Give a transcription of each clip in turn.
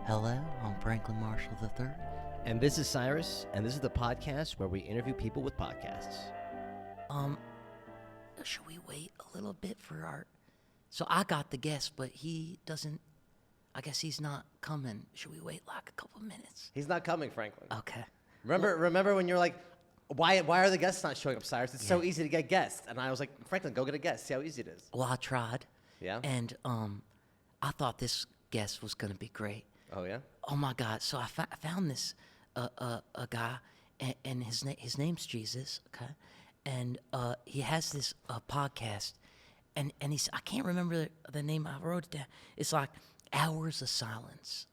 Hello, I'm Franklin Marshall III. And this is Cyrus, and this is the podcast where we interview people with podcasts. Should we wait a little bit for our... So I got the guest, but he doesn't... I guess he's not coming. Should we wait like a couple minutes? He's not coming, Franklin. Okay. Remember when you're like, why are the guests not showing up, Cyrus? It's so easy to get guests. And I was like, Franklin, go get a guest. See how easy it is. Well, I tried. Yeah? And I thought this guest was going to be great. Oh, yeah? Oh, my God. So I found this a guy, and his name's Jesus, okay? And he has this podcast, and he's, I can't remember the name. I wrote it down. It's like Hours of Silence.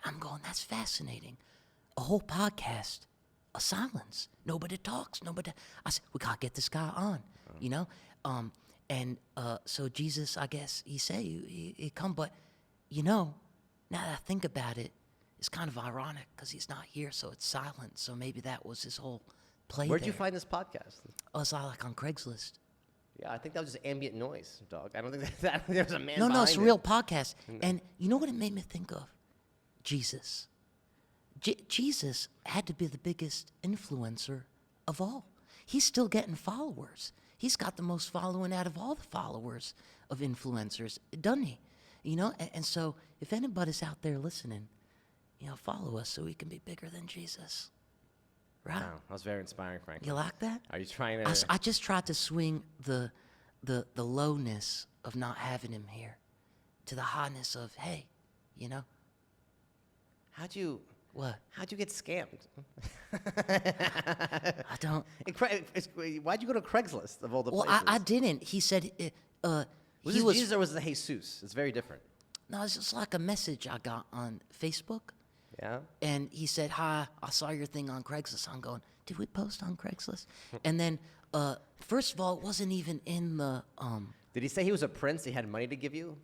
I'm going, that's fascinating. A whole podcast of silence. Nobody talks. I said, we got to get this guy on, you know? So Jesus, I guess, he say he come, but, you know, now that I think about it, it's kind of ironic because he's not here, so it's silent. So maybe that was his whole play. Where'd you find this podcast? Oh, it's like on Craigslist. Yeah, I think that was just ambient noise, dog. I don't think that there's a man No, it's a behind real it. podcast. And you know what it made me think of? Jesus. Jesus had to be the biggest influencer of all. He's still getting followers. He's got the most following out of all the followers of influencers, doesn't he? You know, and so if anybody's out there listening, you know, follow us so we can be bigger than Jesus. Right? Wow, that was very inspiring, Franklin. You like that? Are you trying to... I just tried to swing the lowness of not having him here to the highness of, hey, you know? How'd you get scammed? I don't... Why'd you go to Craigslist of all the Well, places? I didn't. He said... Was he this was... Jesus or was it Jesus? It's very different. No, it's just like a message I got on Facebook. Yeah? And he said, hi, I saw your thing on Craigslist. I'm going, did we post on Craigslist? And then, first of all, it wasn't even in the... Did he say he was a prince? He had money to give you?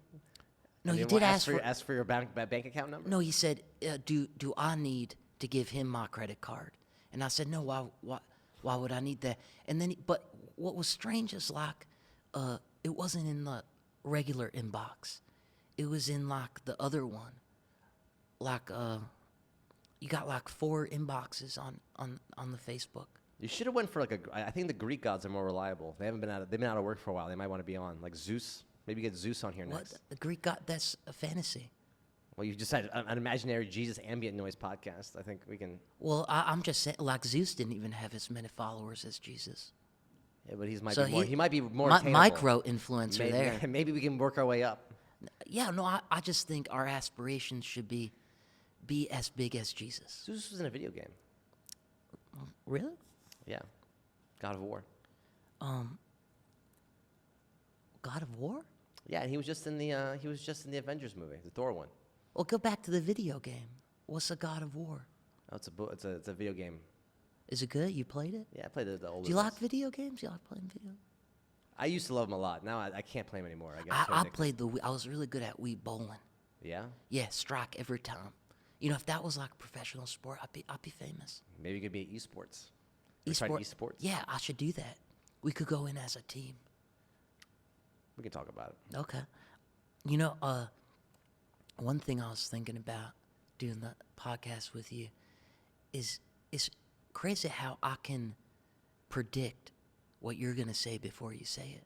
No, And he then did ask for... ask for your bank account number? No, he said, do I need to give him my credit card? And I said, no, why would I need that? And then, but what was strange is like, it wasn't in the regular inbox. It was in like the other one. Like, you got like 4 inboxes on the Facebook. You should have went for like I think the Greek gods are more reliable. They've been out of work for a while. They might want to be on. Like Zeus. Maybe get Zeus on here What? next. The Greek god, that's a fantasy. Well, you just had an imaginary Jesus ambient noise podcast. I think we can... Well, I'm just saying, like Zeus didn't even have as many followers as Jesus. Yeah, but he might be more attainable. Micro influencer maybe, there. Maybe we can work our way up. Yeah, no, I just think our aspirations should be as big as Jesus. Zeus was in a video game. Really? Yeah. God of War. God of War? Yeah, and he was just in the Avengers movie, the Thor one. Well, go back to the video game. What's a God of War? Oh, it's a video game. Is it good? You played it? Yeah, I played the old. Do you like video games? You like playing video? I used to love them a lot. Now I can't play them anymore. I played I was really good at Wii bowling. Yeah. Yeah, strike every time. You know, if that was like a professional sport, I'd be famous. Maybe you could be at esports. Esports. Yeah, I should do that. We could go in as a team. We can talk about it. Okay. You know, one thing I was thinking about doing the podcast with you is crazy how I can predict what you're going to say before you say it.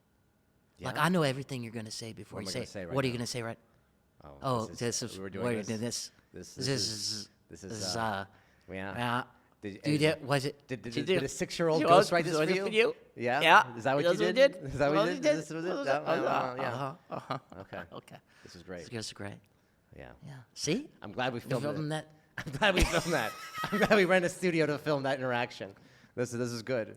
Yeah? Like, I know everything you're going to say before What you am I say gonna it. say right What are you now? going to say right? Oh, this is... we We're doing this. This This is... Yeah. Was it? Did a 6-year-old ghost write this for you? Yeah? Yeah. Is that what you did? Is that what you did? This was it? Yeah. Okay. Okay. This is great. This is great. Yeah. Yeah. See? I'm glad we filmed filming it. that. I'm glad we filmed that. I'm glad we ran a studio to film that interaction. This is good.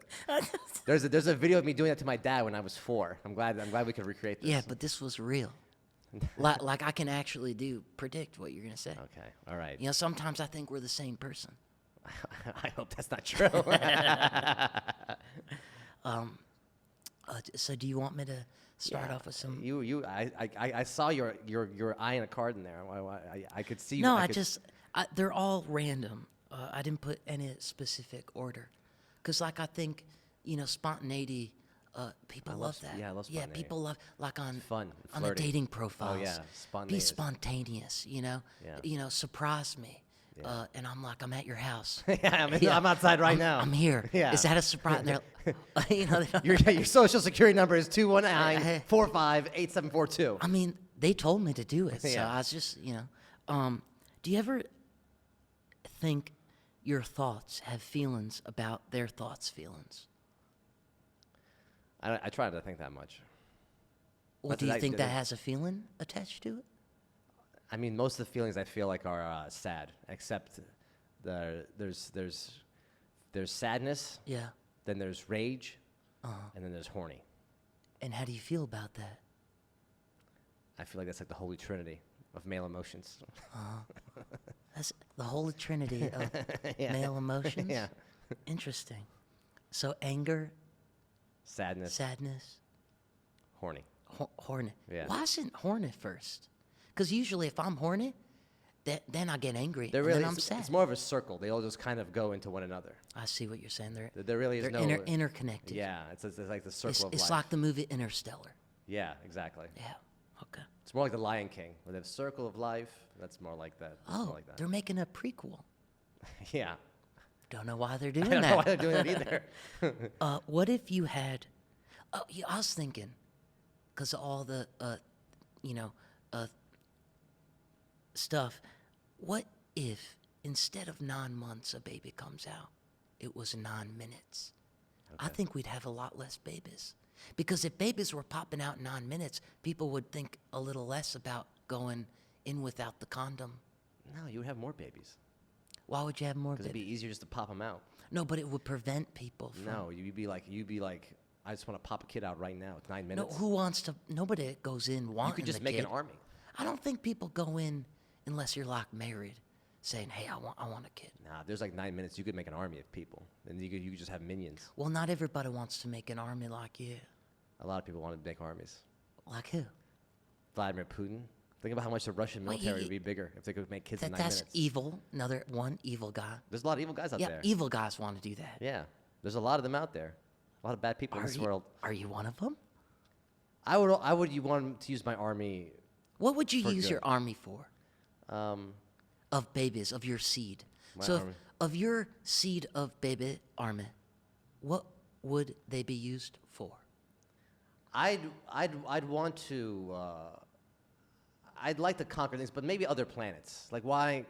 There's a video of me doing that to my dad when I was 4. I'm glad we could recreate this. Yeah, but this was real. like I can actually predict what you're gonna say. Okay. All right. You know, sometimes I think we're the same person. I hope that's not true. So do you want me to start off with some? I saw your eye in a card in there. I could see. No, they're all random. I didn't put any specific order, because like I think, you know, spontaneity People I love love that. yeah, I love Yeah, spontaneity. people love like on Fun, on the flirty. dating profiles. Oh yeah, Be spontaneous. spontaneous. Yeah. Surprise me. Yeah. And I'm like, I'm at your house. Yeah, Yeah, I'm outside right now. I'm here. Yeah. Is that a surprise? And they're, they don't- Your social security number is 219-45-8742. I mean, they told me to do it, so Yeah. I was just, do you ever think your thoughts have feelings about their thoughts' feelings? I try not to think that much. Or But do you I- think that has a feeling attached to it? I mean, most of the feelings I feel like are sad, except there's sadness, Yeah. then there's rage, and then there's horny. And how do you feel about that? I feel like that's like the holy trinity of male emotions. That's the holy trinity of Yeah. male emotions? Yeah. Interesting. So anger, Sadness, sadness, horny. horny. Yeah. Why isn't horny first? Because usually if I'm horny, then I get angry, They're and really then I'm it's, sad. it's more of a circle. They all just kind of go into one another. I see what you're saying. There really is They're no interconnected. Yeah, it's like the circle It's, of it's life. like the movie Interstellar. Yeah, exactly. Yeah. Okay. It's more like the Lion King, where they have circle of life. That's more like that. It's more Oh, like that. they're making a prequel. Yeah. Don't know why they're I doing don't know why that. they're doing that either. What if you had? Oh, yeah, I was thinking, because of all the, stuff. What if instead of 9 months a baby comes out, it was 9 minutes? I think we'd have a lot less babies. Because if babies were popping out in 9 minutes, people would think a little less about going in without the condom. No, you would have more babies. Why would you have more Because it'd babies? be easier just to pop them out. No, but it would prevent people from. No, you'd be like, I just want to pop a kid out right now. It's 9 No, minutes. who wants to? Nobody goes in wanting You could just the make kid. an army. I don't think people go in unless you're like married, saying, "Hey, I want a kid." Nah, there's like 9 minutes. You could make an army of people. And you could just have minions. Well, not everybody wants to make an army like you. A lot of people want to make armies. Like who? Vladimir Putin. Think about how much the Russian Well, military would be bigger if they could make kids in 9 That's minutes. evil. Another one evil guy. There's a lot of evil guys out Yeah, there. evil guys want to do that. Yeah, there's a lot of them out there. A lot of bad people in this world. Are you one of them? I would you want to use my army What would you For use your good. army for? um, Of babies, of your seed. My So, army. of your seed of baby army, what would they be used for? I'd want to I'd like to conquer things, but maybe other planets. Like why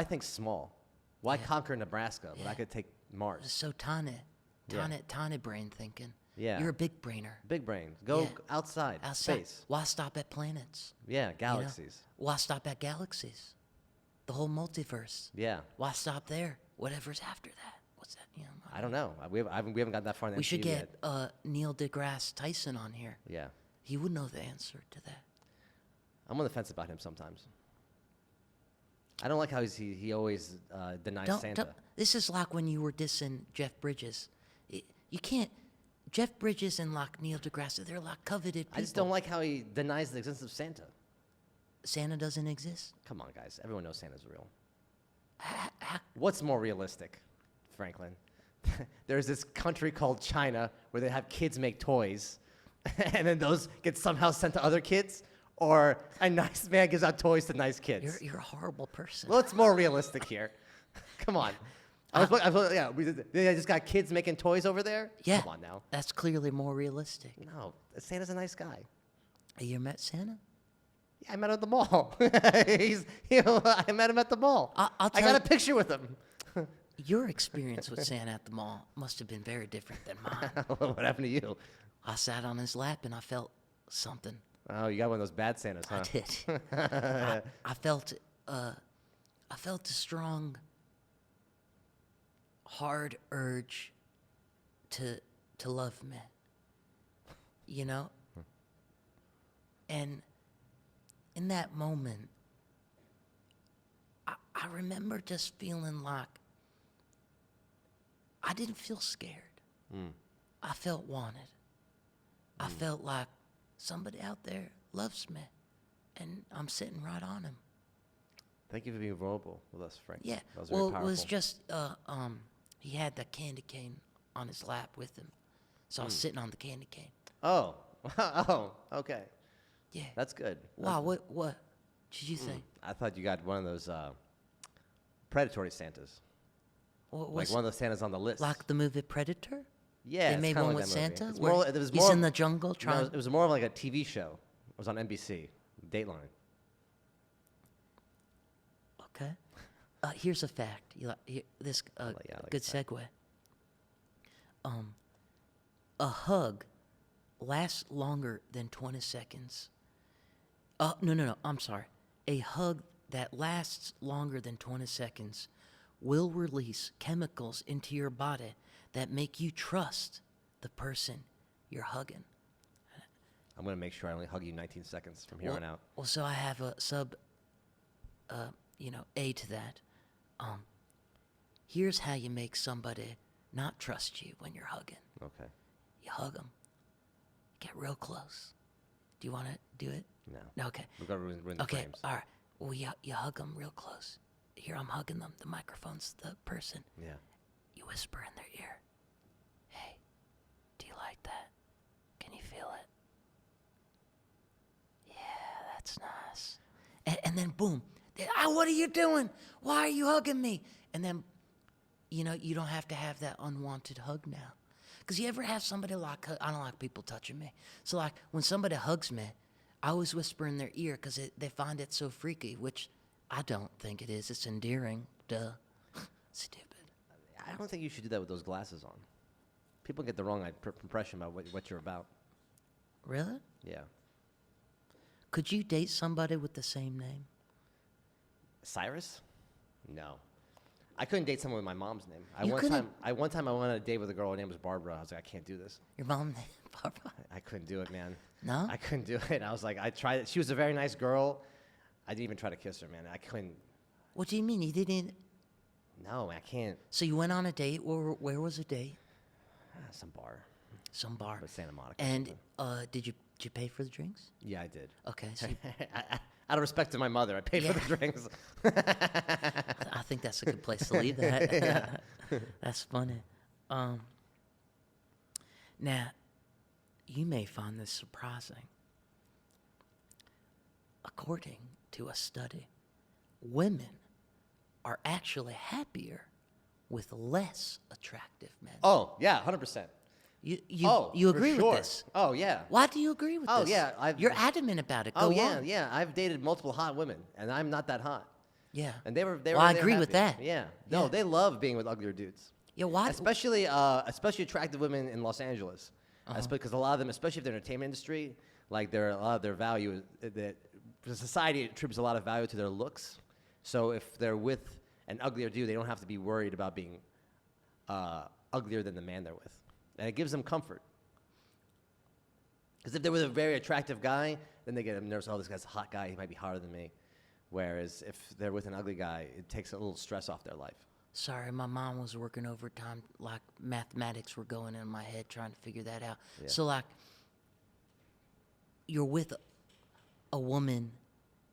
think small? Why conquer Nebraska when I Yeah. could take Mars? So tiny, Yeah. tiny brain thinking. Yeah. You're a big brainer. Big brain. Go Yeah. outside. Outside. Space. Why stop at planets? Yeah, you know? galaxies. Why stop at galaxies? The whole multiverse. Yeah. Why stop there? Whatever's after that. What's that? I don't know. We haven't got that far in the We should MCU get yet. Neil deGrasse Tyson on here. Yeah. He would know the answer to that. I'm on the fence about him sometimes. I don't like how he always denies Santa. This is like when you were dissing Jeff Bridges. You can't. Jeff Bridges and like Neil deGrasse, they're like coveted people. I just don't like how he denies the existence of Santa. Santa doesn't exist. Come on, guys. Everyone knows Santa's real. Ha- What's more realistic, Franklin? There's this country called China where they have kids make toys, and then those get somehow sent to other kids, or a nice man gives out toys to nice kids. You're a horrible person. What's more realistic here? Come on. They just got kids making toys over there? Yeah. Come on now. That's clearly more realistic. No, Santa's a nice guy. Have you met Santa? Yeah, I met him at the mall. I met him at the mall. I'll I tell got you- a picture with him. Your experience with Santa at the mall must have been very different than mine. What happened to you? I sat on his lap and I felt something. Oh, you got one of those bad Santas, huh? I did. I felt a strong, hard urge to love me. You know? And in that moment, I remember just feeling like I didn't feel scared. I felt wanted. I felt like somebody out there loves me, and I'm sitting right on him. Thank you for being vulnerable with us, Frank. Yeah. That was very Well, powerful. it was just he had the candy cane on his lap with him, So I was sitting on the candy cane. Oh, oh, okay. Yeah. That's good. Wow. What did you think? I thought you got one of those predatory Santas, What like was one of those Santas on the list. like the movie Predator? Yeah, They it's made kinda one like with that movie. Santa. It's where more, it was he's more in the jungle no, trying. it was more of like a TV show. It was on NBC, Dateline. Okay. Here's a fact. This yeah, I like good segue. A hug lasts longer than 20 seconds. No. I'm sorry. A hug that lasts longer than 20 seconds will release chemicals into your body that make you trust the person you're hugging. I'm gonna make sure I only hug you 19 seconds from here on out. Well, so I have a sub, A to that. Here's how you make somebody not trust you when you're hugging. Okay. You hug them. Get real close. Do you want to do it? No. Okay. We're gonna ruin the Okay. frames. All right. Well, you hug them real close. Here, I'm hugging them. The microphone's the person. Yeah. You whisper in their ear, "Hey, do you like that? Can you feel it? Yeah, that's nice." And then boom, what are you doing? Why are you hugging me? And then, you don't have to have that unwanted hug now. Because you ever have somebody like, I don't like people touching me. So like when somebody hugs me, I always whisper in their ear because they find it so freaky, which I don't think it is. It's endearing. Duh. Stupid. I don't think you should do that with those glasses on. People get the wrong impression about what you're about. Really? Yeah. Could you date somebody with the same name? Cyrus? No. I couldn't date someone with my mom's name. You couldn't? One time I went on a date with a girl. Her name was Barbara. I was like, I can't do this. Your mom name Barbara? I couldn't do it, man. No? I couldn't do it. I was like, I tried it. She was a very nice girl. I didn't even try to kiss her, man. I couldn't. What do you mean? You didn't? No, I can't. So you went on a date. Where was the date? Some bar. Some bar. But Santa Monica. And did you pay for the drinks? Yeah, I did. Okay. So Out of respect to my mother, I paid for the drinks. I think that's a good place to leave that. That's funny. Now, you may find this surprising. According to a study, women are actually happier with less attractive men. Oh, yeah, 100%. You For agree sure. with this? Oh, yeah. Why do you agree with Oh, this? yeah, You're adamant about it. Go Oh, yeah, on. yeah. I've dated multiple hot women, and I'm not that hot. Yeah. And they were. Well, I agree with happy. that. Yeah. No, Yeah. they love being with uglier dudes. Yeah, why? Especially attractive women in Los Angeles. Because a lot of them, especially if they're in the entertainment industry, like a lot of their value that society attributes a lot of value to their looks. So if they're with an uglier dude, they don't have to be worried about being uglier than the man they're with, and it gives them comfort. Because if they're with a very attractive guy, then they get nervous. Oh, this guy's a hot guy. He might be hotter than me. Whereas if they're with an ugly guy, it takes a little stress off their life. Sorry, my mom was working overtime, like mathematics were going in my head trying to figure that out. Yeah. So, like, you're with a woman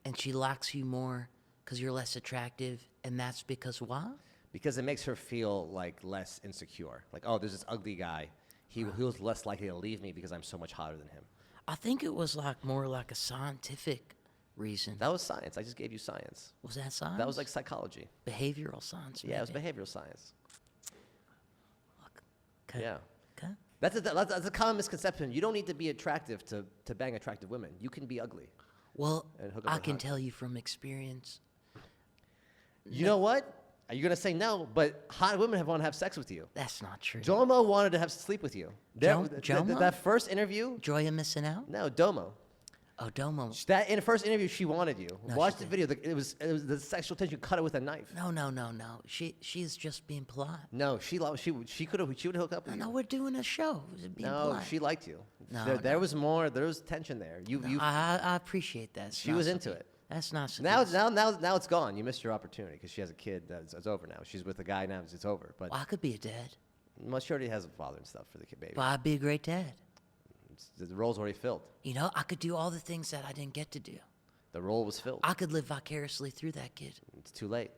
and she likes you more because you're less attractive, and that's because why? Because it makes her feel like less insecure. Like, oh, there's this ugly guy. He was less likely to leave me because I'm so much hotter than him. I think it was like more like a scientific reason. That was science. I just gave you science. Was that science? That was like psychology. behavioral science. Yeah, it was maybe. behavioral science. Okay. Yeah. Okay. That's a common misconception. You don't need to be attractive to bang attractive women. You can be ugly. Well, And hook up I with can hot. tell you from experience. You know what? Are you gonna say no? But hot women want to have sex with you. That's not true. Domo wanted to sleep with you. Jomo? That first interview? Joy of missing out? No, Domo. Oh, Domo. That in the first interview, she wanted you. No, Watch she the video. It was the sexual tension. Cut it with a knife. No. She's just being polite. No, she would hook up with you. No, we're doing a show. It's being No, polite. she liked you. No, there was more. There was tension there. I appreciate that. It's She not was so into good. it. That's not so Now good. it's gone. You missed your opportunity because she has a kid. It's over now. She's with a guy now. It's over. But Well, I could be a dad. well, she already has a father and stuff for the kid baby. But I'd be a great dad. The role's already filled. You know, I could do all the things that I didn't get to do. The role was filled. I could live vicariously through that kid. It's too late.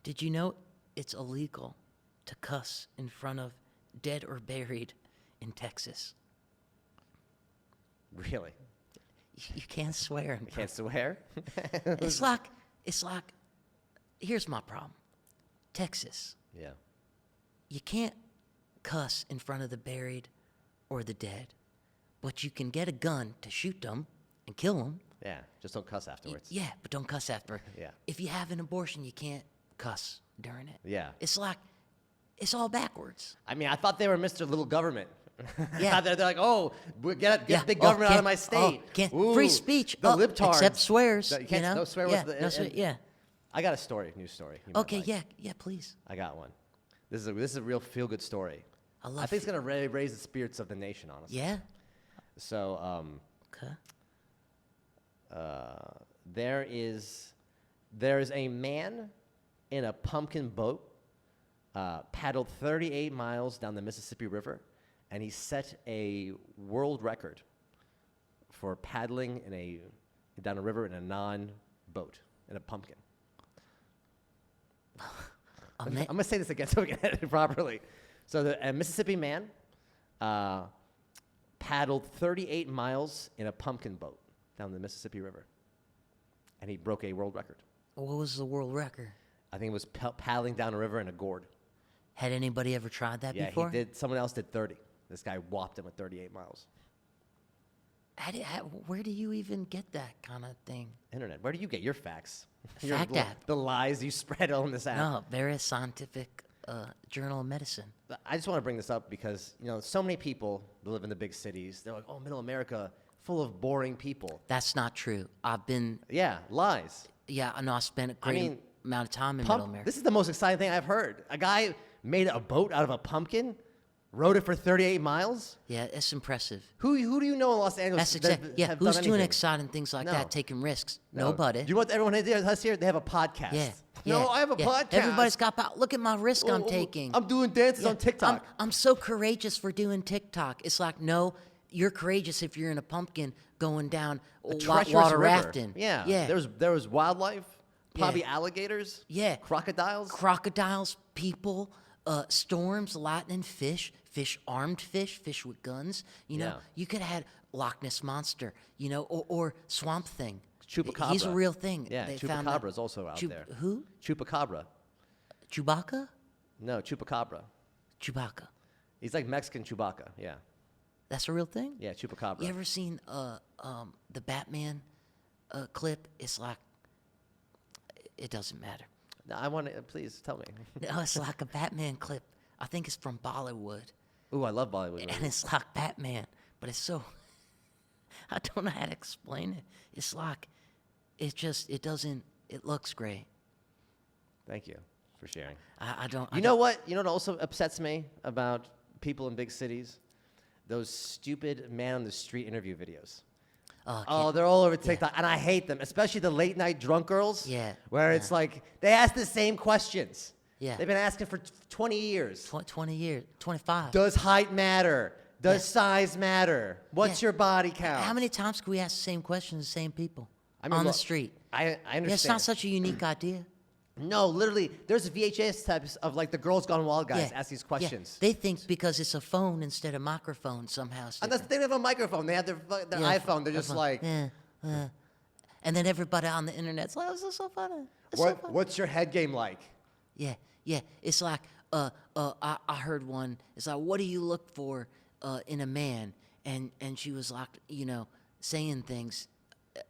Did you know it's illegal to cuss in front of dead or buried in Texas. Really? You can't swear. I can't swear. It's like, here's my problem. Texas, Yeah. you can't cuss in front of the buried or the dead, but you can get a gun to shoot them and kill them. Yeah. Just don't cuss afterwards. Yeah, but don't cuss after. Yeah. If you have an abortion, you can't cuss during it. Yeah. It's like, it's all backwards. I mean, I thought they were Mr. Little Government. Yeah. they're like, oh, get Yeah. big Oh, government out of can't- my state. free Ooh, speech. The Oh, libtards. except swears. You can't, no swear yeah, words. no swear, yeah. I got a story, news story. you might Okay, like. yeah, please. I got one. This is a real feel good story. I I love think it's gonna raise the spirits of the nation, honestly. Yeah? So Okay. there is a man in a pumpkin boat paddled 38 miles down the Mississippi River, and he set a world record for paddling down a river in a non-boat, in a pumpkin. I'm gonna say this again so we can edit it properly. So a Mississippi man paddled 38 miles in a pumpkin boat down the Mississippi River, and he broke a world record. What was the world record? I think it was paddling down a river in a gourd. Had anybody ever tried that Yeah, before? he did. Someone else did 30. This guy whopped him with 38 miles. Where do you even get that kind of thing? Internet. Where do you get your facts? Fact app. The lies you spread on this app. No, very scientific journal of medicine. I just want to bring this up because, so many people that live in the big cities, they're like, oh, middle America, full of boring people. That's not true. I've been, Yeah, lies. yeah, I know I spent a great mean, amount of time in Middle America. This is the most exciting thing I've heard. A guy made a boat out of a pumpkin, rode it for 38 miles. Yeah, it's impressive. Who do you know in Los Angeles? That's exactly, yeah, have who's done doing anything? exciting things like No. that, taking risks? No. Nobody. Do you know what everyone has here? They have a podcast. Yeah. No, yeah, I have a yeah. podcast. Everybody's got, look at my risk I'm Oh, taking. I'm doing dances Yeah, on TikTok. I'm so courageous for doing TikTok. It's like, no, you're courageous if you're in a pumpkin going down Treacherous water river. rafting. Yeah. Yeah. There was wildlife, probably Yeah. alligators. Yeah. Crocodiles. Crocodiles, people, storms, lightning, fish, armed fish with guns. Yeah. You could have had Loch Ness Monster, or Swamp Thing. Chupacabra. He's a real thing. Yeah, They found that- Chupacabra is also out there. Who? Chupacabra. Chewbacca? No, Chupacabra. Chewbacca. He's like Mexican Chewbacca. Yeah. That's a real thing? Yeah, Chupacabra. You ever seen the Batman clip? It's like, it doesn't matter. No, I want to, please tell me. No, it's like a Batman clip. I think it's from Bollywood. Ooh, I love Bollywood movies. And it's like Batman, but it's so, I don't know how to explain it. It's like, it looks great. Thank you for sharing. I don't. You know what? You know what also upsets me about people in big cities? Those stupid man on the street interview videos. Oh, they're all over TikTok, and I hate them, especially the late night drunk girls. Yeah, Where it's like they ask the same questions. Yeah. They've been asking for 20 years. 20 years, 25. Does height matter? Does Yeah. size matter? What's Yeah. your body count? How many times can we ask the same questions to the same people I mean, on the look, street? I understand. Yeah, it's not such a unique idea. No, literally, there's VHS types of like the Girls Gone Wild guys Yeah, ask these yeah. questions. They think because it's a phone instead of microphone somehow. It's And that's, different. they don't have a microphone. They have their Yeah, iPhone. They're just iPhone. like, Yeah, and then everybody on the internet's like, "Oh, this is so funny. It's so funny." what's your head game like? Yeah. It's like, I heard one. It's like, what do you look for in a man? And she was like, saying things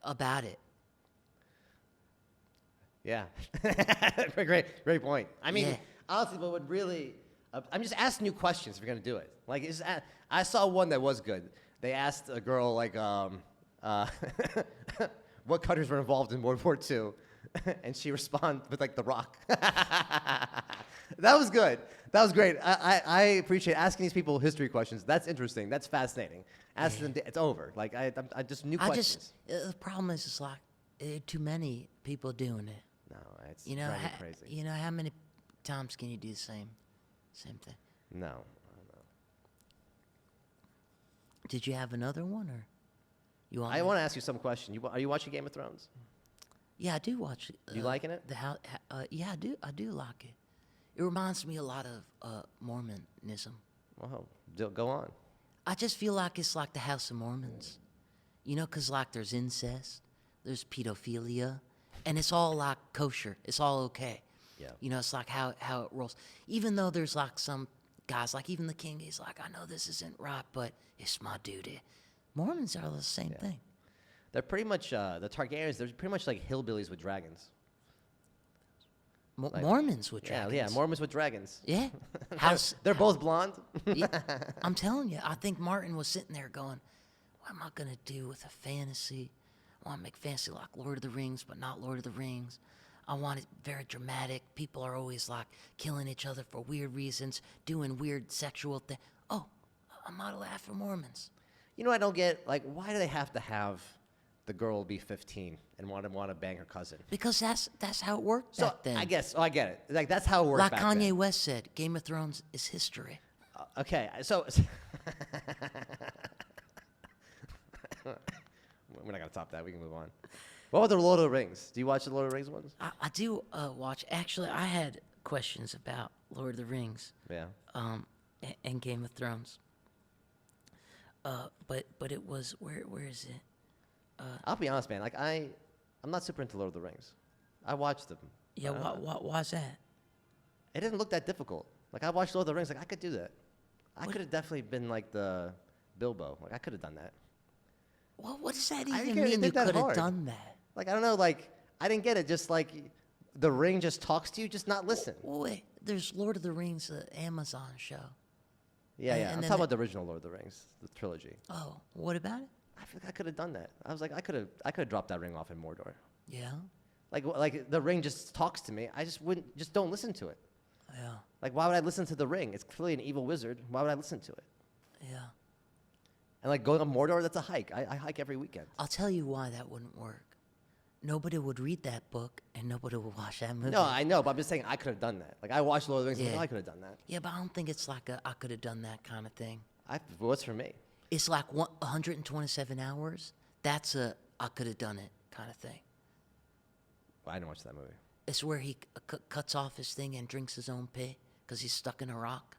about it. Yeah. great point. I mean, Yeah. honestly, what would really, I'm just asking new questions if you're going to do it. Like, I saw one that was good. They asked a girl, like, what countries were involved in World War II? And she responded with, like, The Rock. That was good. That was great. I appreciate asking these people history questions. That's interesting. That's fascinating. Ask them, it's over. Like, I just new questions. The problem is, it's like, too many people doing it. No, it's You know, driving me crazy. how many times can you do the same thing? No. Did you have another one, or you want? I me- want to ask you some question. Are you watching Game of Thrones? Yeah, I do watch it. You liking it? Yeah, I do like it. It reminds me a lot of Mormonism. Well, go on. I just feel like it's like the House of Mormons. You know, 'cause like there's incest, there's pedophilia, and it's all like kosher. It's all okay. Yeah. You know, it's like how it rolls. Even though there's like some guys, like even the king, he's like, I know this isn't right, but it's my duty. Mormons are the same thing. They're pretty much the Targaryens. They're pretty much like hillbillies with dragons. Mormons with dragons. Yeah, Mormons with dragons. Yeah. House. They're both blonde. Yeah, I'm telling you, I think Martin was sitting there going, what am I going to do with a fantasy? I want to make fantasy like Lord of the Rings, but not Lord of the Rings. I want it very dramatic. People are always like killing each other for weird reasons, doing weird sexual things. Oh, a model after Mormons. You know, I don't get, like, why do they have to have the girl be 15 and want to bang her cousin? Because that's how it worked So back then. I guess, I get it. Like, that's how it worked Like back Kanye then. West said, Game of Thrones is history. Okay, so we're not gonna top that. We can move on. What about the Lord of the Rings? Do you watch the Lord of the Rings ones? I do watch. Actually, I had questions about Lord of the Rings. Yeah. And Game of Thrones. But it was where is it? I'll be honest, man. Like I'm not super into Lord of the Rings. I watched them. Yeah, why's that? It didn't look that difficult. Like I watched Lord of the Rings. Like I could do that. I could have definitely been like the Bilbo. Like I could have done that. Well, what does that I even didn't get mean? You anything that could have hard. done that. Like I don't know. Like I didn't get it. Just like the ring just talks to you. Just not listen. Well, wait, there's Lord of the Rings, the Amazon show. Yeah, and- yeah. and I'm then talking about the original Lord of the Rings, the trilogy. Oh, what about it? I feel like I could have done that. I was like, I could have dropped that ring off in Mordor. Yeah, Like the ring just talks to me. I just wouldn't. Just don't listen to it. yeah, Like why would I listen to the ring? It's clearly an evil wizard. Why would I listen to it? yeah. And like going to Mordor, that's a hike. I hike every weekend. I'll tell you why that wouldn't work. Nobody would read that book, and nobody would watch that movie. No, I know, but I'm just saying I could have done that. Like I watched Lord of the Rings. I'm like, Yeah. oh, I could have done that. Yeah, but I don't think it's like a I could have done that kind of thing. What's for me? It's like 127 hours. That's a I could have done it kind of thing. Well, I didn't watch that movie. It's where he cuts off his thing and drinks his own pee because he's stuck in a rock.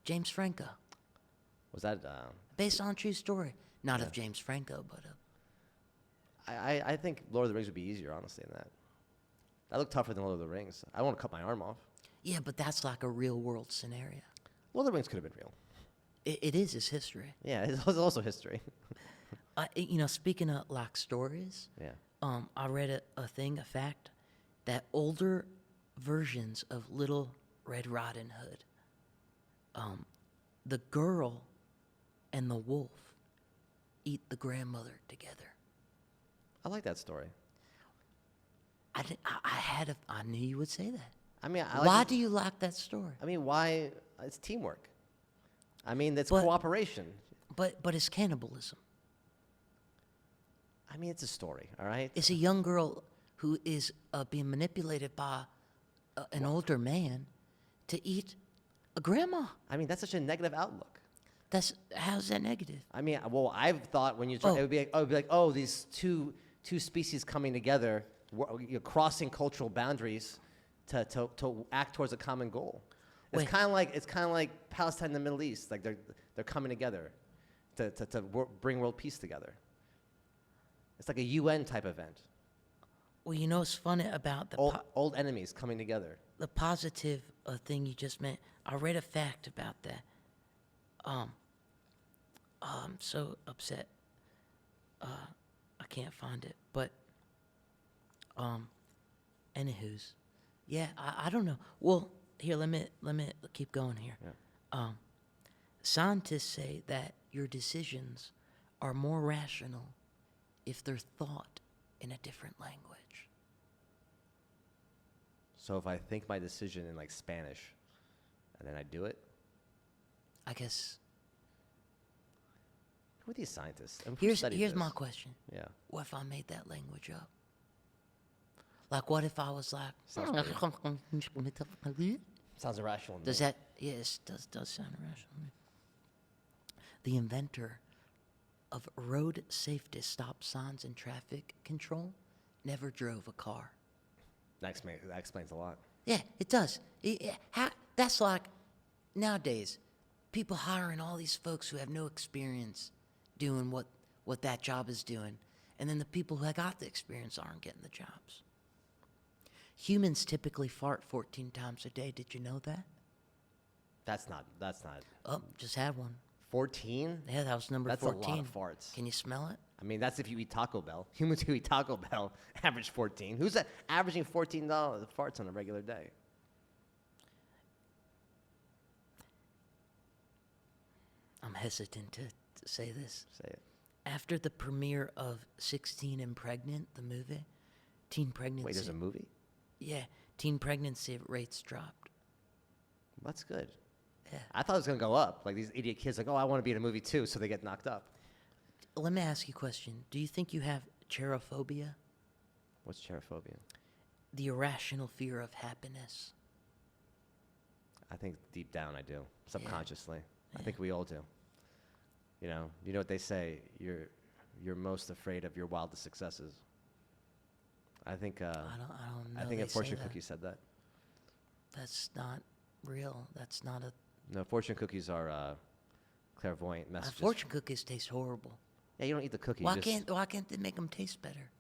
James Franco. Was that? Based on a true story. Not of James Franco, but of... I think Lord of the Rings would be easier, honestly, than that. That looked tougher than Lord of the Rings. I want to cut my arm off. Yeah, but that's like a real world scenario. Lord of the Rings could have been real. It is his history. Yeah, it's also history. You know, speaking of like stories, Yeah. I read a fact, that older versions of Little Red Riding Hood, the girl and the wolf eat the grandmother together. I like that story. I knew you would say that. I mean, Why do you like that story? I mean, why? It's teamwork. I mean, it's But- cooperation. But it's cannibalism. I mean, it's a story, all right? It's a young girl who is being manipulated by an older man to eat a grandma. I mean, that's such a negative outlook. How's that negative? I mean, well, I've thought when you try, Oh. it would be like, oh, these two species coming together, you're crossing cultural boundaries to act towards a common goal. It's Wait. kind of like Palestine and the Middle East. Like they're coming together to bring world peace together. It's like a UN type event. Well, you know what's funny about the Old enemies coming together. the positive thing you just meant? I read a fact about that. I'm so upset. I can't find it, but anywho's, yeah, I don't know. Well, here, let me keep going here. Yeah. Scientists say that your decisions are more rational if they're thought in a different language. So if I think my decision in like Spanish, and then I do it, I guess. who are these scientists? And who studied Here's my this? question. Yeah. What if I made that language up? Like, what if I was like, Sounds Sounds irrational. to does me. that, yes, does sound irrational to me. The inventor of road safety stop signs and traffic control never drove a car. That explains a lot. Yeah, it does. That's like, nowadays, people hiring all these folks who have no experience doing what that job is doing. And then the people who have got the experience aren't getting the jobs. Humans typically fart 14 times a day. Did you know that? That's not Oh, just had one. 14. Yeah, that was number That's 14. a lot of farts. Can you smell it? I mean, that's if you eat Taco Bell. Humans who eat Taco Bell average 14. Who's averaging $14 farts on a regular day? I'm hesitant to say this. Say it. After the premiere of 16 and Pregnant, the movie, teen pregnancy. Wait, there's a movie? Yeah, teen pregnancy rates dropped. That's good. Yeah. I thought it was going to go up. Like these idiot kids, like, oh, I want to be in a movie too, so they get knocked up. Let me ask you a question. Do you think you have cherophobia? What's cherophobia? The irrational fear of happiness. I think deep down I do, subconsciously. I think we all do. You know what they say. You're most afraid of your wildest successes. I think. I don't know. I think they a fortune say that. cookie said that. That's not real. That's not a. No, fortune cookies are clairvoyant messages. Fortune cookies taste horrible. Yeah, you don't eat the cookie. Why can't they make them taste better?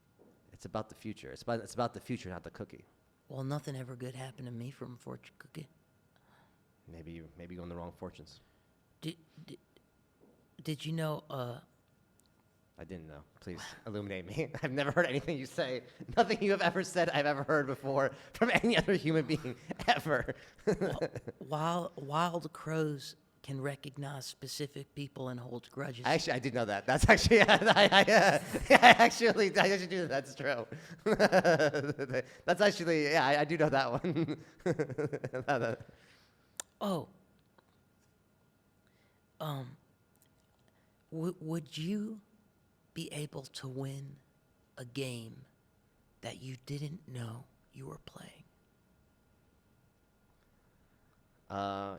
It's about the future. It's about the future, not the cookie. Well, nothing ever good happened to me from a fortune cookie. Maybe you go in the wrong fortunes. Did you know? I didn't know. Please illuminate me. I've never heard anything you say. Nothing you have ever said I've ever heard before from any other human being ever. Wild crows can recognize specific people and hold grudges. Actually, I did know that. That's actually, I actually do. That's true. That's actually, yeah, I do know that one. Oh. Would you be able to win a game that you didn't know you were playing?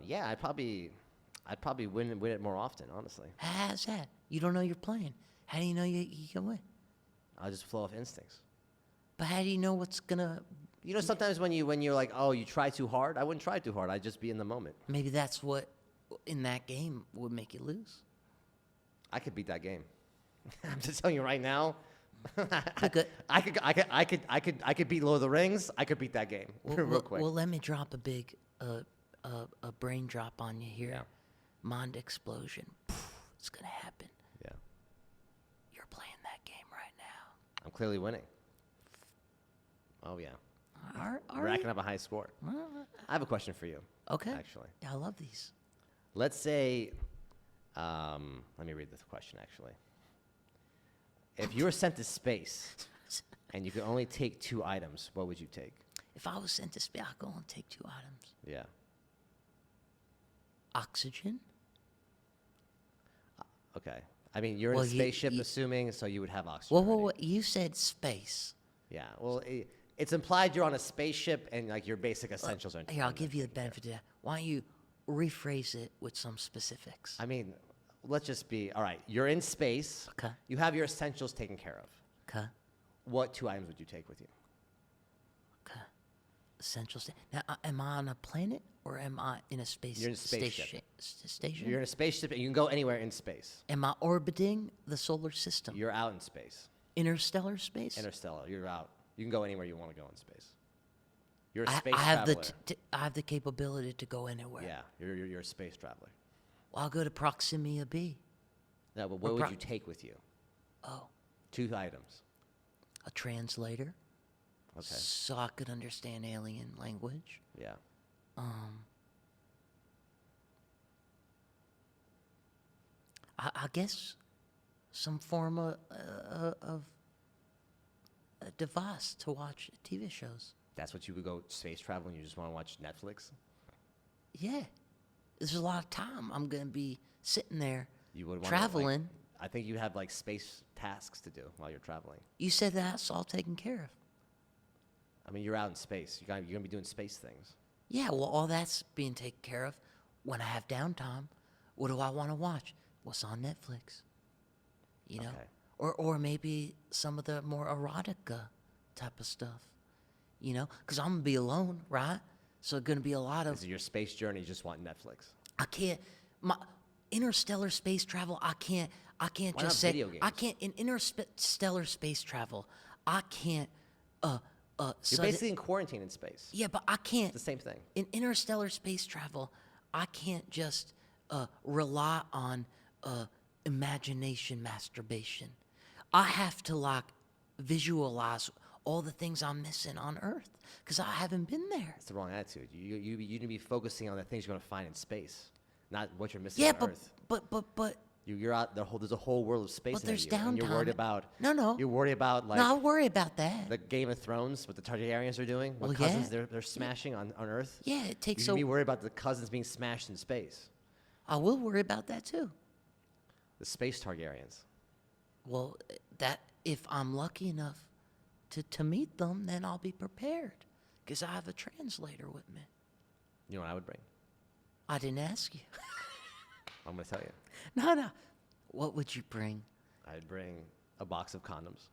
Yeah, I'd probably win it more often, honestly. How's that? You don't know you're playing. How do you know you can win? I'll just flow off instincts. But how do you know what's gonna? You know, sometimes when you're like, oh, you try too hard, I wouldn't try too hard. I'd just be in the moment. Maybe that's what in that game would make you lose. I could beat that game. I'm just telling you right now. Good. I could beat Lord of the Rings. I could beat that game real quick. Well, let me drop a big a brain drop on you here. Yeah. Mind explosion. It's gonna happen. Yeah. You're playing that game right now. I'm clearly winning. Oh yeah. Are Racking you? up a high score. I have a question for you. Okay. Actually, Yeah, I love these. let's say, let me read this question. Actually, if you were sent to space and you could only take 2 items, what would you take? If I was sent to space, I'd go and take 2 items. Yeah. Oxygen. Okay. I mean, you're in Well, a you- spaceship, you- assuming, so you would have oxygen. Whoa, already. you said space. Yeah. Well, it's implied you're on a spaceship and like your basic essentials are. Here, I'll give you the benefit of that. Why don't you rephrase it with some specifics? I mean, let's just be all right. You're in space. Okay. You have your essentials taken care of. Okay. What 2 items would you take with you? Okay. Essential. Now, am I on a planet or am I in a space You're in a spaceship. station? You're in a spaceship and you can go anywhere in space. Am I orbiting the solar system? You're out in space. Interstellar space? Interstellar. You're out. You can go anywhere you want to go in space. You're a I, space I have traveler. I have the capability to go anywhere. Yeah, you're a space traveler. Well, I'll go to Proximia B. No, but what Or would pro- you take with you? Oh, 2 items. a translator. Okay. So I could understand alien language. Yeah. I guess some form of a device to watch TV shows. That's what you would go space travel when you just want to watch Netflix? Yeah. There's a lot of time I'm going to be sitting there You would want traveling. I think you have like space tasks to do while you're traveling. You said that's all taken care of. I mean, you're out in space. You're gonna be doing space things. Yeah, well, all that's being taken care of. When I have downtime, what do I want to watch? What's on Netflix? You know? Okay. Or maybe some of the more erotica type of stuff. You know? Because I'm going to be alone, right? So going to be a lot of... Is it your space journey? You just want Netflix? I can't... my interstellar space travel. I can't Why just not say video I games? can't in interstellar space travel. I can't. You're sudden- basically in quarantine in space. yeah, but I can't. It's the same thing. In interstellar space travel, I can't just rely on imagination masturbation. I have to like visualize all the things I'm missing on Earth because I haven't been there. It's the wrong attitude. You need to be focusing on the things you're going to find in space, not what you're missing Yeah, on Earth. but You're out. There's a whole world of space. But ahead there's of you, and you're worried downtime. about. No. You're worried about like no, I worry about that. the Game of Thrones, what the Targaryens are doing, what Well, cousins yeah. they're smashing on Earth. Yeah, it takes You so. should be worried about the cousins being smashed in space. I will worry about that too. The space Targaryens. Well, that if I'm lucky enough to meet them, then I'll be prepared because I have a translator with me. You know what I would bring? I didn't ask you. I'm going to tell you. No. What would you bring? I'd bring a box of condoms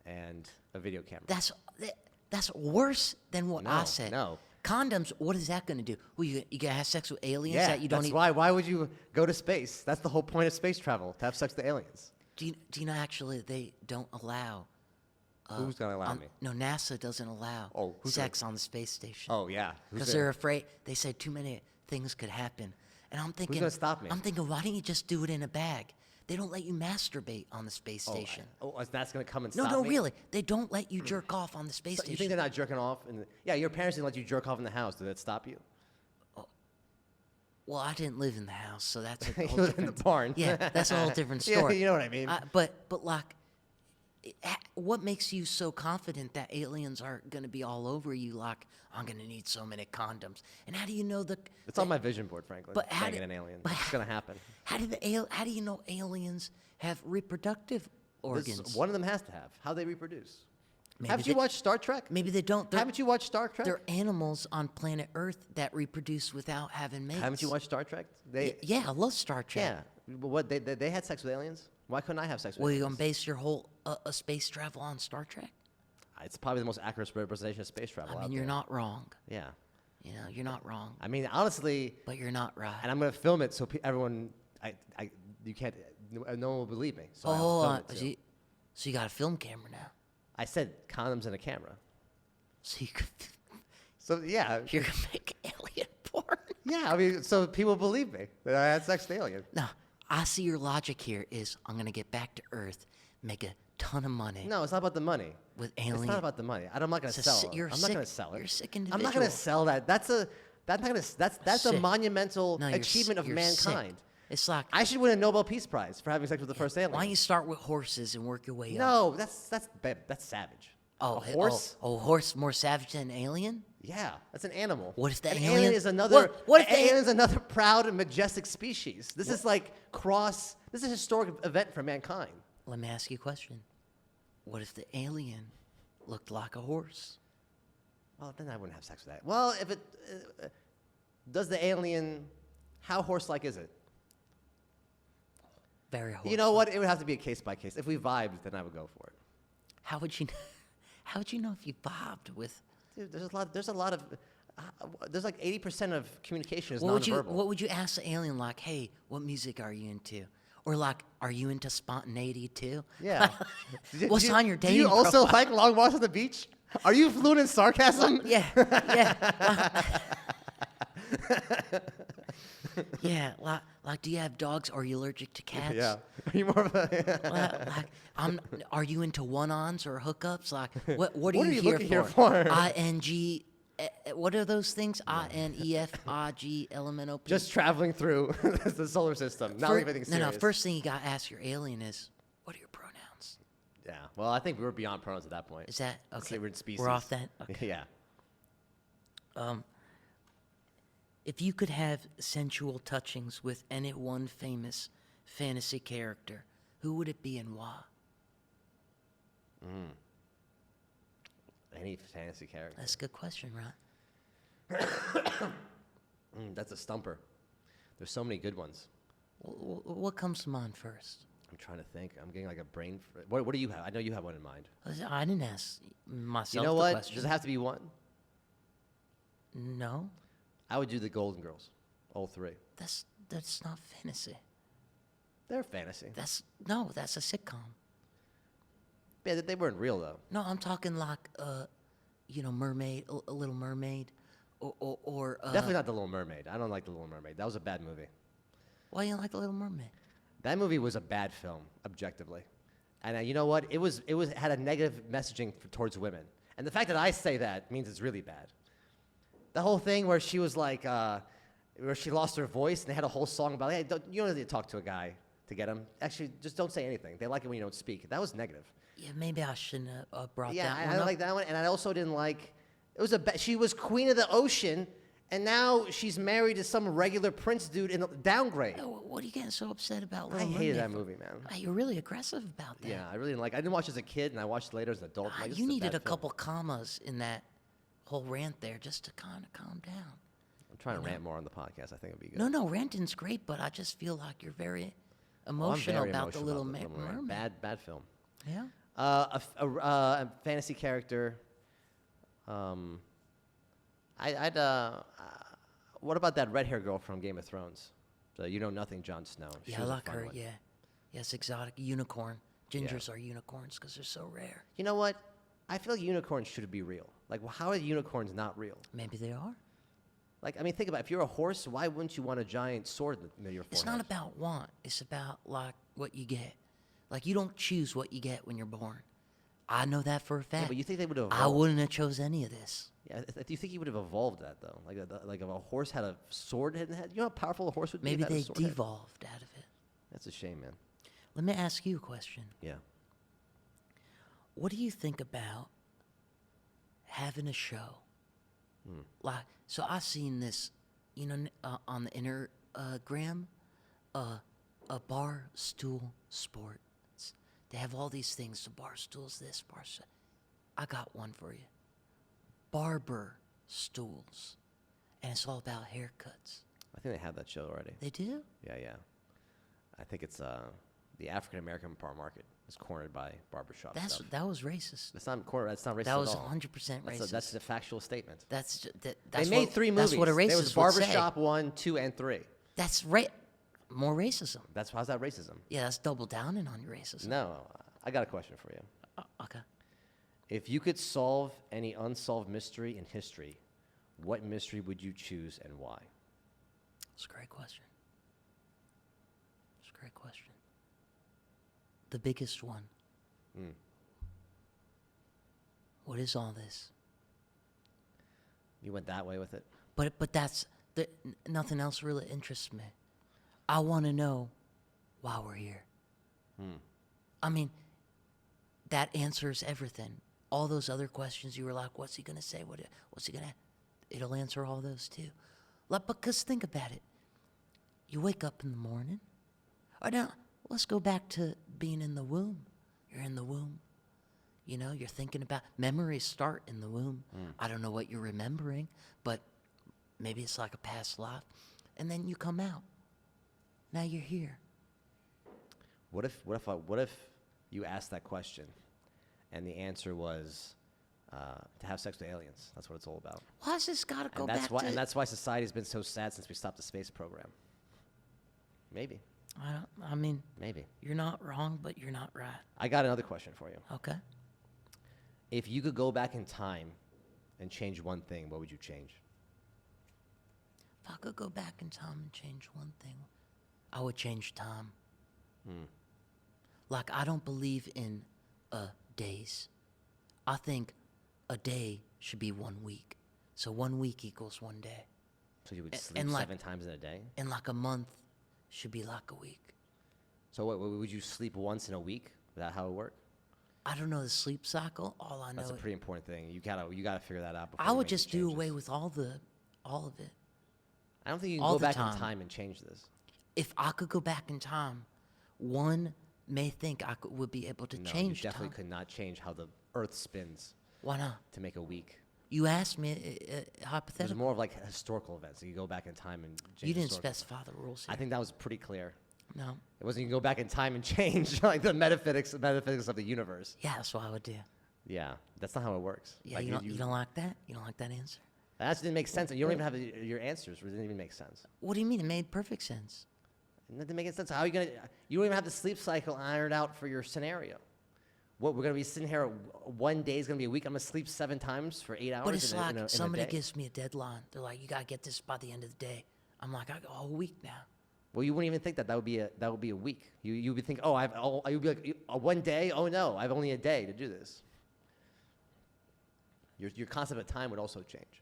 and a video camera. That's worse than what I No, said. no. Condoms. What is that going to do? Well, you gonna have sex with aliens Yeah, that you don't that's even. why. Why would you go to space? That's the whole point of space travel, to have sex with aliens. Do you know actually they don't allow. Who's going to allow me? No, NASA doesn't allow Oh, who's sex on the space station. Oh, yeah. Who's Because they're afraid. They said too many things could happen, and I'm thinking, gonna stop me? I'm thinking, why don't you just do it in a bag? They don't let you masturbate on the space station. That's going to come and No, stop no, me? really, they don't let you jerk off on the space So you think station. they're not jerking off? Yeah, your parents didn't let you jerk off in the house. Did that stop you? Well, I didn't live in the house, so that's a You whole lived in different. the barn. Yeah, that's a whole different Yeah, story. you know what I mean. But like, what makes you so confident that aliens are going to be all over you? Like, I'm going to need so many condoms. And how do you know It's on my vision board, Franklin. But how Banging did- an alien. but It's going to happen. How do you know aliens have reproductive organs? One of them has to have. How they reproduce. Maybe Haven't you they- watched Star Trek? Maybe they don't. Haven't you watched Star Trek? There are animals on planet Earth that reproduce without having mates. Haven't you watched Star Trek? Yeah, I love Star Trek. Yeah. What they had sex with aliens? Why couldn't I have sex with Well, you aliens? gonna base your whole space travel on Star Trek? It's probably the most accurate representation of space travel. I out mean, you're there. not wrong. Yeah. You know, you're not wrong, I mean, honestly, but you're not right. and I'm gonna film it so everyone, you can't, no one will believe me. So Oh, I'll hold film on. it too. So you got a film camera now. I said condoms and a camera. So you could, So yeah, you're gonna make alien porn. yeah. I mean, so people believe me that I had sex with an alien. No, I see your logic here is I'm gonna get back to Earth, make a ton of money No, it's not about the money. with It's alien. not about the money. I'm not gonna It's a sell si- it. you're a I'm not sick- gonna sell it. you're a sick I'm not gonna individual. sell that. That's a Sick. monumental No, you're achievement of you're sick. mankind. It's like I should win a Nobel Peace Prize for having sex with the first alien. why don't you start with horses and work your way up? No, that's savage. Oh, a horse? Oh, horse more savage than an alien? Yeah, that's an animal. What if the an alien- is another? What if an the a- alien is another proud and majestic species? This is like This is a historic event for mankind. Let me ask you a question. What if the alien looked like a horse? Well, then I wouldn't have sex with that. Well, if it does the alien, how horse-like is it? Very horse. You know what? It would have to be a case by case. If we vibed, then I would go for it. How would you? How would you know if you vibed with? Dude, there's a lot of. There's like 80% of communication is What nonverbal. would you ask the alien? Like, hey, what music are you into? Or like, are you into spontaneity too? Yeah. What's on your Do you dating also like long walks on the beach? Are you fluent in sarcasm? Yeah, yeah. Yeah, like, do you have dogs? Or are you allergic to cats? Yeah. Are you more of a? Are you into one-ons or hookups? Like, what are What you, are you here, looking here for? for? ING. What are those things? INEFIG LMNOP. Just traveling through the solar system, not leaving anything serious. No. First thing you got to ask your alien is, what are your pronouns? Yeah. Well, I think we were beyond pronouns at that point. Is that Let's okay? say we're in species. We're off that. Okay. Yeah. If you could have sensual touchings with any one famous fantasy character, who would it be and why? Any fantasy character. That's a good question, right? That's a stumper. There's so many good ones. What comes to mind first? I'm trying to think. I'm getting like a brain. What do you have? I know you have one in mind. I didn't ask myself You know the what? question. Does it have to be one? No. I would do the Golden Girls. All three. That's not fantasy. They're fantasy. That's a sitcom. Yeah, they weren't real though. No, I'm talking like Mermaid, a Little Mermaid, or Definitely not The Little Mermaid. I don't like The Little Mermaid. That was a bad movie. why you like The Little Mermaid? That movie was a bad film, objectively. And you know what? It had a negative messaging towards women. And the fact that I say that means it's really bad. The whole thing where she was like, where she lost her voice, and they had a whole song about, hey, you don't need to talk to a guy to get him. Actually, just don't say anything. They like it when you don't speak. That was negative. Yeah, maybe I shouldn't have brought Yeah, that I one don't up. like that one. And I also didn't like, she was queen of the ocean, and now she's married to some regular prince dude in a downgrade. What are you getting so upset about? I Little hated Mermaid that for? movie, man. You're really aggressive about that. Yeah, I really didn't like. I didn't watch as a kid, and I watched it later as an adult. I'm like, this You is needed bad a film. couple commas in that whole rant there just to kind of calm down. I'm trying to rant more on the podcast. I think it'd be good. No, ranting's great, but I just feel like you're very Oh, I'm emotional very about the emotional Little about The Little Mermaid. Bad film. Yeah. A fantasy character. What about that red hair girl from Game of Thrones? The You Know Nothing, Jon Snow. She Yeah, I was a like fun her. one. Yeah. Yes, exotic unicorn. Gingers are unicorns because they're so rare. You know what? I feel like unicorns should be real. Like, well, how are unicorns not real? Maybe they are. Like, I mean, think about it. If you're a horse, why wouldn't you want a giant sword in the middle of your forehead? It's not about want. It's about like what you get. Like you don't choose what you get when you're born. I know that for a fact. Yeah, but you think they would have I evolved? wouldn't have chose any of this. Yeah, do you think he would have evolved that though? Like if a horse had a sword head, you know how powerful a horse would be. Maybe if it had they a sword head? devolved out of it. That's a shame, man. Let me ask you a question. Yeah. What do you think about having a show? Like, so I seen this, on the Instagram, a bar stool sports. They have all these things. The bar stools, this bar. I got one for you. Barber stools, and it's all about haircuts. I think they have that show already. They do? Yeah. I think it's the African American bar market is cornered by barbershop stuff. That was racist. That's not cornered. That's not racist That was at all. 100% racist. That's a factual statement. That's They that's made what, 3 movies. That's what a racist There was would say. Barbershop 1, 2, and 3. That's more racism. How's that racism? Yeah, that's double downing on your racism. No, I got a question for you. Okay. If you could solve any unsolved mystery in history, what mystery would you choose and why? It's a great question. It's a great question. The biggest one. What is all this? You went that way with it? But nothing else really interests me. I want to know why we're here. I mean, that answers everything. All those other questions you were like, what's he gonna say? What's he gonna? It'll answer all those too. Like, because think about it. You wake up in the morning. Or now, let's go back to being in the womb. You're in the womb. You're thinking about memories start in the womb. I don't know what you're remembering, but maybe it's like a past life. And then you come out. Now you're here. What if you asked that question, and the answer was to have sex with aliens? That's what it's all about. Why has this got to go And that's back why. to? And that's why society's been so sad since we stopped the space program. Maybe. I mean, Maybe. you're not wrong, but you're not right. I got another question for you. Okay. If you could go back in time and change one thing, what would you change? If I could go back in time and change one thing, I would change time. Like, I don't believe in days. I think a day should be 1 week. So 1 week equals 1 day. So you would A- sleep and like- 7 times in a day? And like a month should be like a week. So what, would you sleep once in a week? Is that how it worked? I don't know the sleep cycle. All I know That's a pretty important thing. You gotta figure that out. Before I you would make just the do away changes. with all of it. I don't think you can all go the back time. in time and change this. If I could go back in time, one may think would be able to No, change you definitely time. could not change how the Earth spins Why not? to make a week. You asked me It was hypothetical. more of like historical events. You go back in time and change. You didn't historical- specify the rules here. I think that was pretty clear. No. It wasn't you can go back in time and change like the metaphysics of the universe. Yeah, that's what I would do. Yeah, that's not how it works. Yeah, Like, you don't like that? You don't like that answer? That didn't make sense, and you don't even have your answers. It didn't even make sense. What do you mean? It made perfect sense. And that didn't make sense. How are you gonna? You don't even have the sleep cycle ironed out for your scenario. What we're gonna be sitting here? One day is gonna be a week. I'm gonna sleep 7 times for 8 hours. But it's like in a somebody day. gives me a deadline. They're like, you gotta get this by the end of the day. I'm like, I got a whole week now. Well, you wouldn't even think that would be a week. You would think, you'd be like, one day. Oh no, I have only a day to do this. Your concept of time would also change.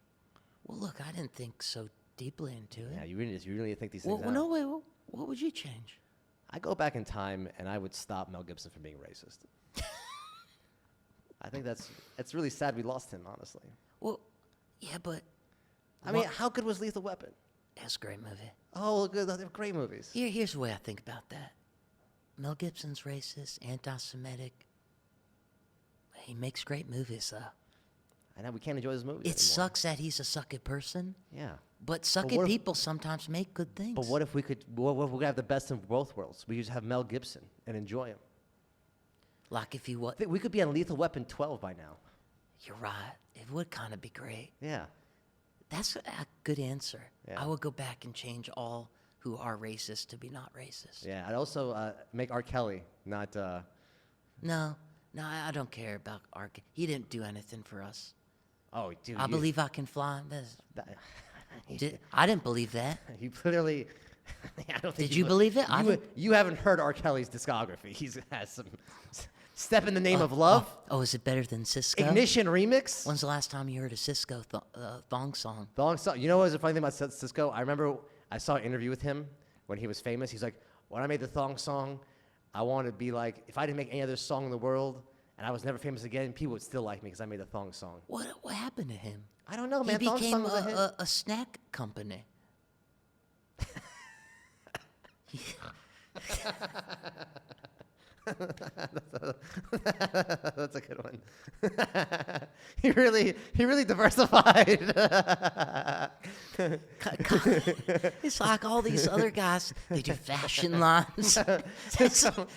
Well, look, I didn't think so deeply into it. Yeah, you really think these things. Well, out. no, wait. What would you change? I go back in time and I would stop Mel Gibson from being racist. I think it's really sad we lost him, honestly. Well, yeah, but I mean, how good was Lethal Weapon? that's a great movie. Oh, good. They're great movies. Here's the way I think about that. Mel Gibson's racist, anti-Semitic. He makes great movies, though. I know we can't enjoy those movies It anymore. sucks that he's a sucky person, Yeah. but what sucky if- people sometimes make good things. But what if we could? What if we could have the best of both worlds? We just have Mel Gibson and enjoy him. Like if you what? We could be on Lethal Weapon 12 by now. You're right. It would kind of be great. Yeah. That's a good answer. Yeah. I would go back and change all who are racist to be not racist. Yeah. I'd also make R. Kelly not. No, I don't care about Ark. He didn't do anything for us. Oh, dude. I believe I can fly. That, I didn't believe that. he clearly. I don't think Did you believe it? You haven't heard R. Kelly's discography. He has some. Step in the Name of Love. Oh, is it better than Cisco? Ignition remix. When's the last time you heard a Cisco thong song? Long song. You know what was the funny thing about Cisco? I remember I saw an interview with him when he was famous. He's like, when I made the thong song, I wanted to be like, if I didn't make any other song in the world and I was never famous again, people would still like me because I made the thong song. What happened to him? I don't know, He man. Thong became song was a hit. a snack company. That's a good one. he really diversified. It's like all these other guys. They do fashion lines,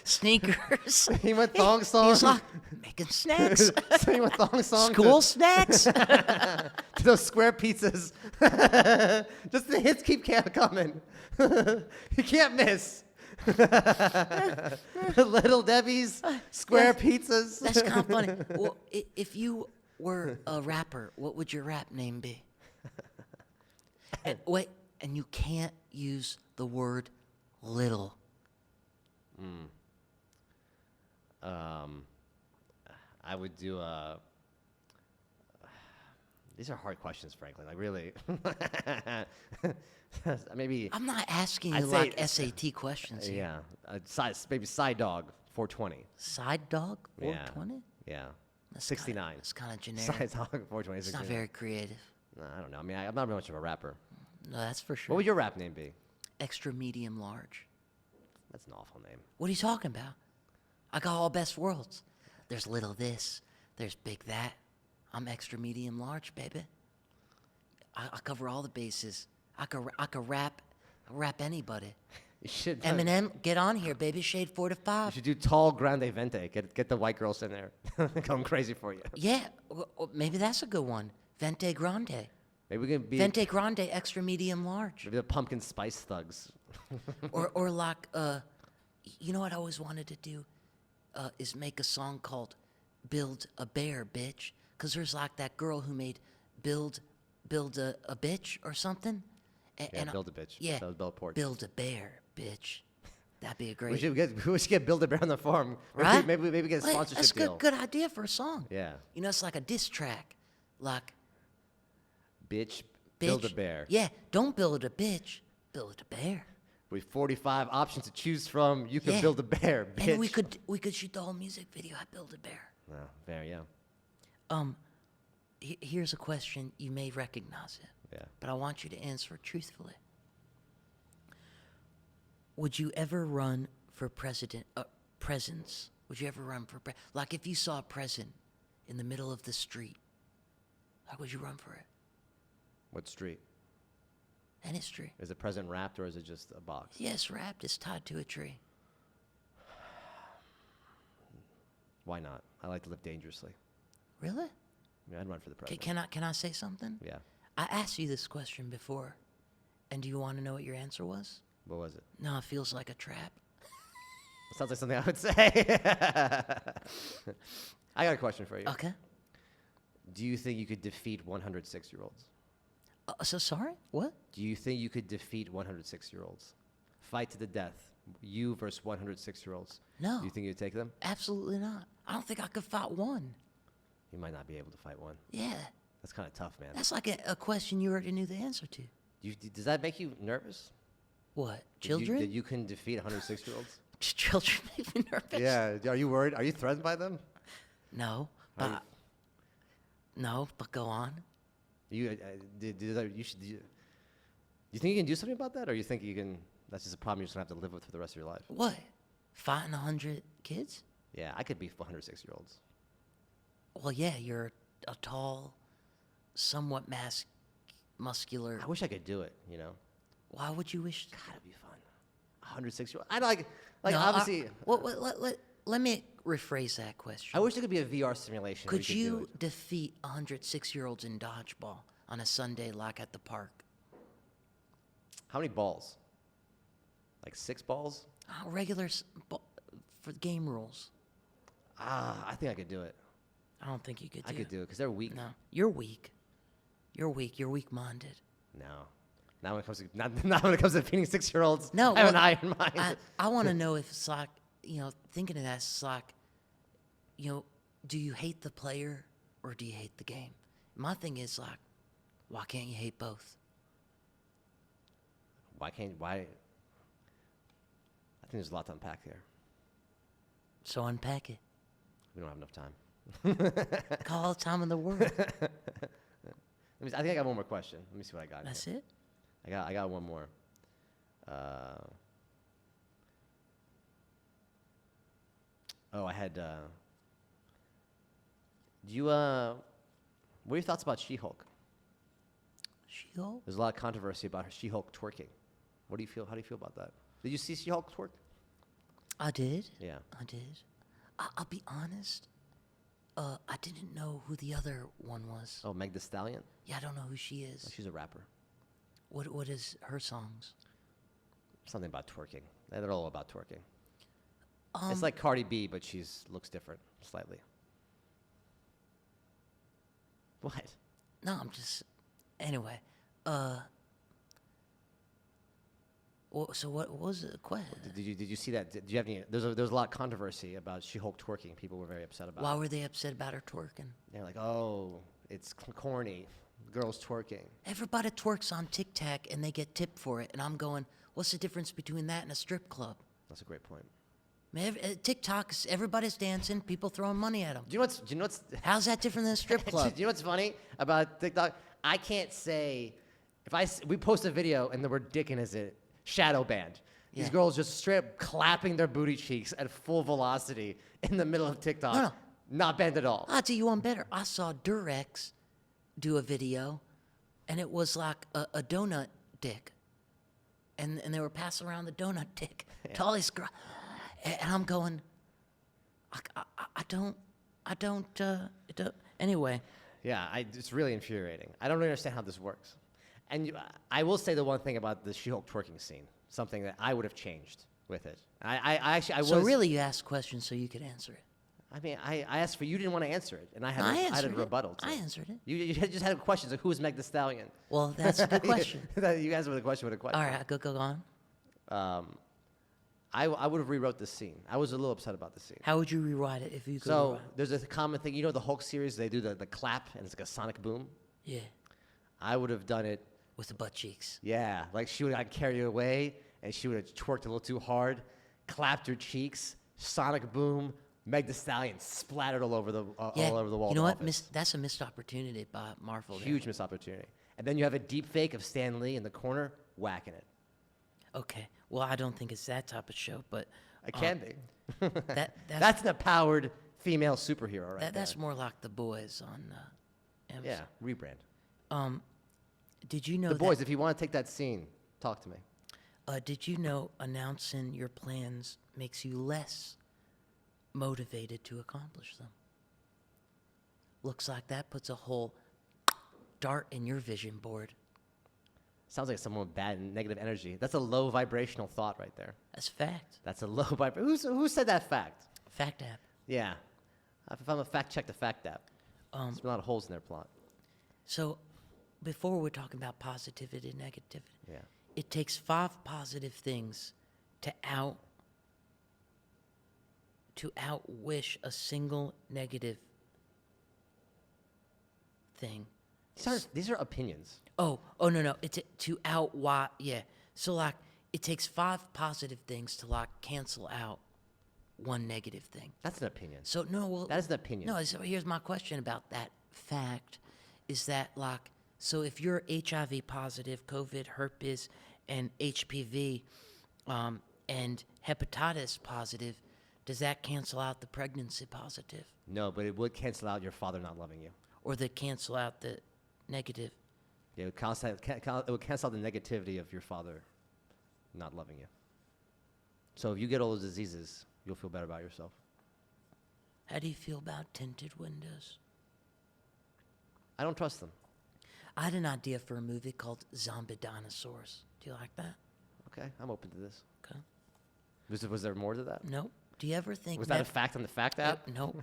sneakers. He went thong song. He's like making snacks, So he went thong song. school snacks. To those square pizzas. Just the hits keep coming. You can't miss. Little Debbie's, square pizzas. That's kind of funny. Well, if you were a rapper, what would your rap name be? And wait, and you can't use the word little. I would do these are hard questions, frankly. Like really, maybe. I'm not asking I'd you say- like SAT questions here. Yeah, maybe side dog 420. Side dog, Yeah. 420? Yeah, That's 69. It's kind of generic. Side dog 420. It's not 69. very creative. No, I don't know. I mean, I'm not much of a rapper. No, that's for sure. What would your rap name be? Extra, medium, large. That's an awful name. What are you talking about? I got all best worlds. There's little this. There's big that. I'm extra, medium, large, baby. I cover all the bases. I could rap anybody. You should. Eminem, get on here, baby. Shade 4 to You 5. should do tall grande vente. Get the white girls in there, going crazy for you. Yeah, maybe that's a good one. Vente Grande. Maybe we can be Vente Grande, extra, medium, large. maybe the pumpkin spice thugs. or like, you know what I always wanted to do? Is make a song called Build a Bear, Bitch. Because there's like that girl who made Build a Bitch or something. Yeah, Build a Bitch. Yeah, That was Bella Porch. Build a Bear, Bitch. That'd be a great... We should get Build a Bear on the farm. Right? Maybe get a Well, sponsorship that's a deal. good idea for a song. Yeah. You know, it's like a diss track. Like, Bitch, bitch. build a bear. Yeah, don't build a bitch. Build a bear. With 45 options to choose from, you can Yeah. build a bear, bitch. And we could shoot the whole music video. I Build a Bear. Oh, bear, yeah. Here's a question. You may recognize it. Yeah. But I want you to answer it truthfully. Would you ever run for presence? Would you ever run for like if you saw a present in the middle of the street, how would you run for it? What street? Any street. Is it present wrapped or is it just a box? Yes, wrapped. It's tied to a tree. Why not? I like to live dangerously. Really? Yeah, I'd run for the president. Can I say something? Yeah. I asked you this question before, and do you want to know what your answer was? What was it? No, it feels like a trap. Sounds like something I would say. I got a question for you. Okay. Do you think you could defeat 106-year-olds? So sorry? What? Do you think you could defeat 106-year-olds? Fight to the death. You versus 106-year-olds. No. Do you think you'd take them? Absolutely not. I don't think I could fight one. You might not be able to fight one. Yeah. That's kind of tough, man. That's like a question you already knew the answer to. Does that make you nervous? What? That Children? you couldn't defeat 106-year-olds? Children make me nervous. Yeah. Are you worried? Are you threatened by them? No. Are you- No, but go on. You think you can do something about that, or you think you can? That's just a problem you're just gonna have to live with for the rest of your life. What? Fighting 100 kids? Yeah, I could beat 106-year-olds. Well, yeah, you're a tall, somewhat muscular. I wish I could do it. You know, Why would you wish? gotta be fun. 106-year-old. I like No, obviously. let me rephrase that question. I wish there could be a VR simulation. where Could do you it. defeat 106-year-olds in dodgeball on a Sunday like at the park? How many balls? Like 6 balls? For game rules. I think I could do it. I don't think you could do I could do it because they're weak. No, you're weak. You're weak. You're weak-minded. No. Not when it comes to not when it comes to defeating 6-year-olds. No, I have an well, iron mind. I want to know if it's like, thinking of that, it's like, do you hate the player or do you hate the game? My thing is like, why can't you hate both? Why? I think there's a lot to unpack here. So unpack it. We don't have enough time. Call all the time in the world. I think I got one more question. Let me see what I got. That's here. it? I got one more. I had. Do you? What are your thoughts about She-Hulk? She-Hulk? There's a lot of controversy about her She-Hulk twerking. What do you feel? How do you feel about that? Did you see She-Hulk twerk? I did. Yeah. I did. I'll be honest. I didn't know who the other one was. Oh, Meg Thee Stallion. Yeah, I don't know who she is. She's a rapper. What is her songs? Something about twerking. They're all about twerking. It's like Cardi B, but she's looks different slightly. What? No, I'm just. Anyway, so what was the question? Did you see that? Did you have any? There was a lot of controversy about She-Hulk twerking. People were very upset about Why it. were they upset about her twerking? They're like, oh, it's corny. Girls twerking. Everybody twerks on TikTok and they get tipped for it, and I'm going, what's the difference between that and a strip club? That's a great point. Man, TikTok, everybody's dancing, people throwing money at them. Do you know what's How's that different than a strip club? Do you know what's funny about TikTok? I can't say if we post a video and the word "dickin" is it shadow banned. These Yeah. girls just straight up clapping their booty cheeks at full velocity in the middle of TikTok. No. Not banned at all. I'll tell you one better. I saw Durex do a video, and it was like a donut dick. And they were passing around the donut dick to all these girls. And I'm going, I don't, anyway. Yeah, it's really infuriating. I don't really understand how this works. And I will say the one thing about the She-Hulk twerking scene, something that I would have changed with it. I So really you asked questions so you could answer it. I mean, I asked for you didn't want to answer it, and I had I a answered it. rebuttal to I it. answered it. You just had questions like, who is Meg Thee Stallion? Well, that's a good question. You guys with a question with a question. All right, go on. I would have rewrote this scene. I was a little upset about the scene. How would you rewrite it if you could So rewrite it? there's a common thing. You know the Hulk series, they do the clap, and it's like a sonic boom. Yeah, I would have done it, with the butt cheeks. yeah, like she would have carried away, and she would have twerked a little too hard, clapped her cheeks, sonic boom, Meg Thee Stallion splattered all over the Yeah, all over the wall. you know of what? the office. That's a missed opportunity by Marvel. there. Huge missed opportunity. And then you have a deep fake of Stan Lee in the corner whacking it. Okay. Well, I don't think it's that type of show, but It can be. that's an empowered female superhero, right? that's there. more like The Boys on. Amazon. Yeah, rebrand. Did you know The boys, if you want to take that scene, talk to me. Did you know announcing your plans makes you less motivated to accomplish them? Looks like that puts a whole dart in your vision board. Sounds like someone with bad and negative energy. That's a low vibrational thought right there. That's fact. That's a low vibration. Who said that fact? Fact app. Yeah. If I'm a fact check the fact app. There's a lot of holes in their plot. So, before we're talking about positivity and negativity, Yeah. it takes 5 positive things to outwish a single negative thing. These are opinions. Oh, no. It's to yeah. So, like, it takes 5 positive things to, like, cancel out one negative thing. That's an opinion. So, no, well... That is an opinion. No, so here's my question about that fact, is that, like, so if you're HIV positive, COVID, herpes, and HPV, and hepatitis positive, does that cancel out the pregnancy positive? No, but it would cancel out your father not loving you. Or they cancel out the negative? It would cancel out the negativity of your father not loving you. So if you get all those diseases, you'll feel better about yourself. How do you feel about tinted windows? I don't trust them. I had an idea for a movie called Zombie Dinosaurs. Do you like that? Okay, I'm open to this. Okay. Was there more to that? No. Do you ever think... Was that a fact on the fact app? No.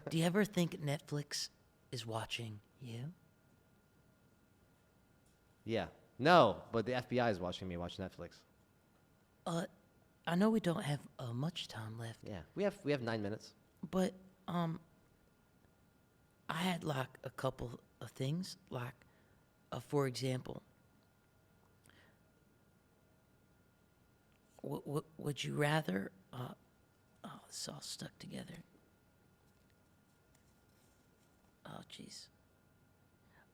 Do you ever think Netflix is watching you? Yeah. No, but the FBI is watching me watch Netflix. I know we don't have much time left, Yeah, we have 9 minutes. but I had like a couple of things, like for example, would you rather? It's all stuck together. Oh, jeez.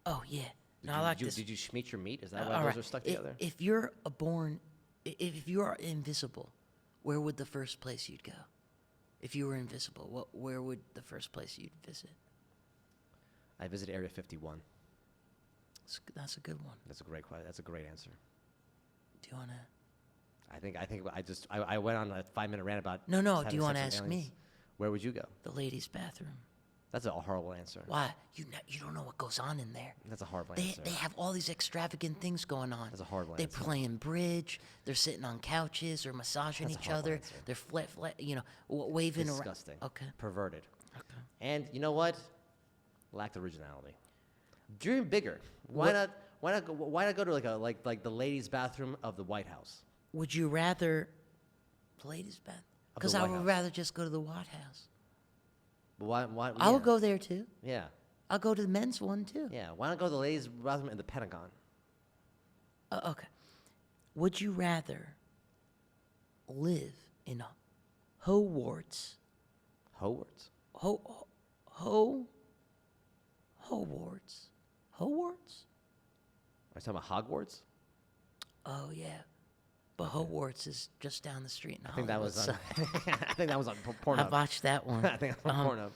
Oh yeah. No, I like this. Did you schmeat your meat? Is that why All those right. are stuck together? If you're if you are invisible, where would the first place you'd go? If you were invisible, where would the first place you'd visit? I visited Area 51. That's a good one. That's a great question. That's a great answer. Do you want to? I went on a 5-minute rant about. No. having Do you sex want to with ask aliens. me? Where would you go? The ladies' bathroom. That's a horrible answer. Why? You don't know what goes on in there. That's a horrible They answer. have all these extravagant things going on. That's a horrible They're answer. playing bridge. They're sitting on couches or massaging That's a each horrible other. answer. They're waving around. Disgusting. Okay. Perverted. Okay. And you know what? Lacked originality. Dream bigger. Why not go to like the ladies' bathroom of the White House? Would you rather the ladies' bathroom? Of the Because I White would House. rather just go to the White House. Why? I would go there too. Yeah. I'll go to the men's one too. Yeah. Why not go to the ladies' bathroom in the Pentagon? Okay. Would you rather live in Hogwarts? Hogwarts. Hogwarts? Hogwarts? Are you talking about Hogwarts? Oh yeah. But Hogwarts is just down the street in I think that was Hollywood, on. so I think that was on I Pornhub. watched that one. I think that was on Pornhub.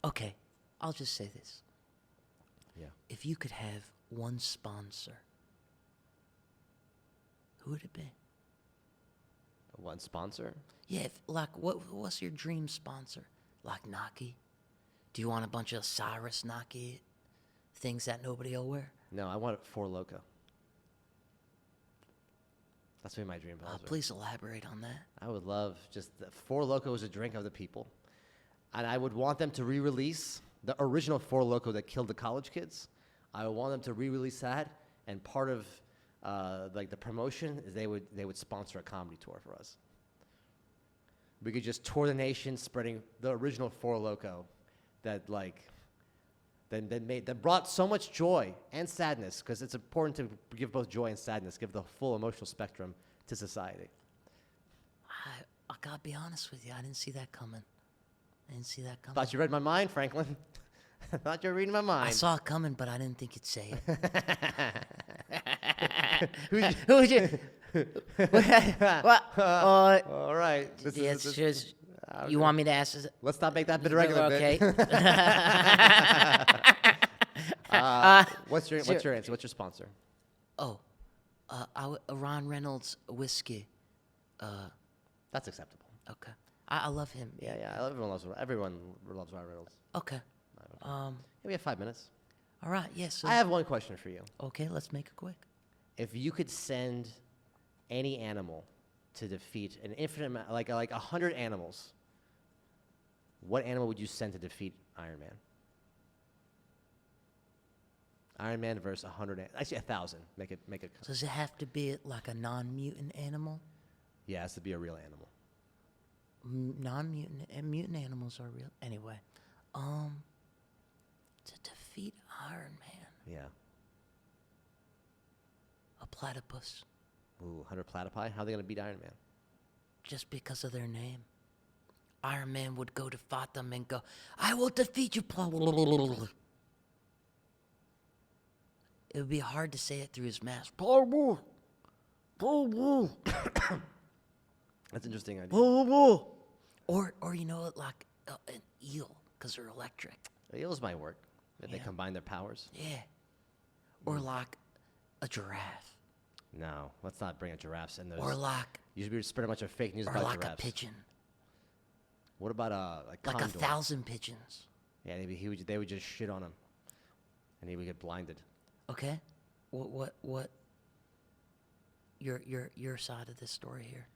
Okay, I'll just say this. Yeah. If you could have one sponsor, who would it be? One sponsor? Yeah, what's your dream sponsor? Like Nike? Do you want a bunch of Cyrus Nike things that nobody will wear? No, I want Four Loko. That's what my dream sponsor. Please elaborate on that. I would love Four Loko is a drink of the people, and I would want them to re-release the original Four Loko that killed the college kids. I would want them to re-release that, and part of like the promotion is they would sponsor a comedy tour for us. We could just tour the nation, spreading the original Four Loko, that brought so much joy and sadness, because it's important to give both joy and sadness, give the full emotional spectrum to society. I gotta be honest with you, I didn't see that coming. Thought you read my mind, Franklin. I thought you were reading my mind. I saw it coming, but I didn't think you'd say it. Who Who'd you? What? All right. You want me to ask? Let's not make that bit a regular bit. Okay. What's your answer? What's your sponsor? Ron Reynolds whiskey. That's acceptable. Okay. I love him. Yeah. Everyone loves Ryan Reynolds. Okay. Yeah, we have 5 minutes. All right. Yes. So, I have one question for you. okay, let's make it quick. If you could send any animal to defeat an infinite amount, like 100 animals, what animal would you send to defeat Iron Man? Iron Man versus 100, actually 1,000. Make it. So does it have to be like a non-mutant animal? Yeah, it has to be a real animal. Non-mutant and mutant animals are real. Anyway, to defeat Iron Man, Yeah. a platypus, Ooh, 100 platypi. How are they gonna beat Iron Man? just because of their name. Iron Man would go to fight them and go, "I will defeat you." It would be hard to say it through his mask. That's an interesting idea. Or you know, like an eel, because they're electric. Eels might work if they Yeah. combine their powers. Yeah. Or like a giraffe. No, let's not bring up giraffes in those. Or like, You should be spread a bunch of fake news or about like a giraffes. pigeon. What about like Like condor? 1,000 pigeons. Yeah, they would just shit on him, and he would get blinded. Okay? What? Your side of this story here.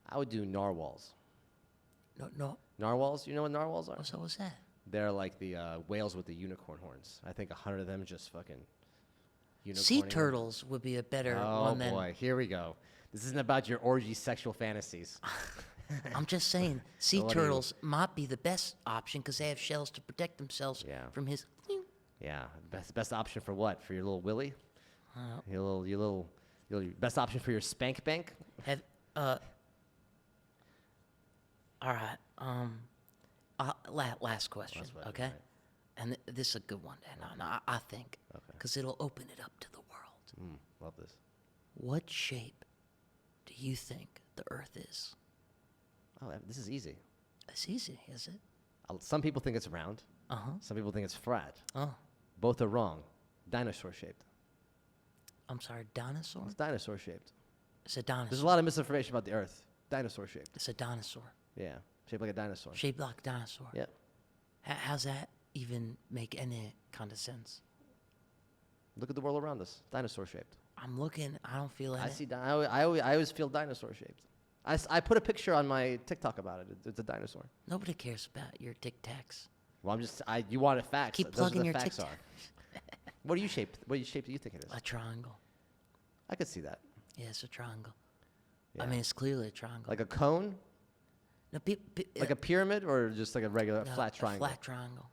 I would do narwhals. No. Narwhals, you know what narwhals are? So what's that? They're like the whales with the unicorn horns. I think 100 of them just fucking. Sea unicorning. turtles would be a better Oh one than. boy, here we go. This isn't about your orgy sexual fantasies. I'm just saying, sea what do you- turtles might be the best option because they have shells to protect themselves Yeah. from his. Yeah, best option for what? For your little willy? Uh, Your best option for your spank bank? Have all right. Last question. Last question, Okay. right. And this is a good one, and I think, Okay. because it'll open it up to the world. Love this. What shape do you think the Earth is? Oh, this is easy. It's easy, is it? Some people think it's round. Uh-huh. Some people think it's flat. Oh, Both are wrong. Dinosaur shaped. I'm sorry, dinosaur? It's dinosaur shaped. It's a There's a dinosaur. lot of misinformation about the Earth. Dinosaur shaped. It's a dinosaur. Yeah, shaped like a dinosaur. Shaped like a dinosaur. Yeah. How's that even make any kind of sense? Look at the world around us. Dinosaur shaped. I'm looking, I don't feel I any. see. I always feel dinosaur shaped. I put a picture on my TikTok about it. It's a dinosaur. Nobody cares about your Tic Tacs. Well, you wanted facts. Keep Those are plugging the your facts Tic are. What are you shaped? What shape do you think it is? A triangle. I could see that. Yeah, it's a triangle. Yeah. I mean, it's clearly a triangle. Like a cone, No, like a pyramid, or just like a regular no, flat triangle. A flat triangle.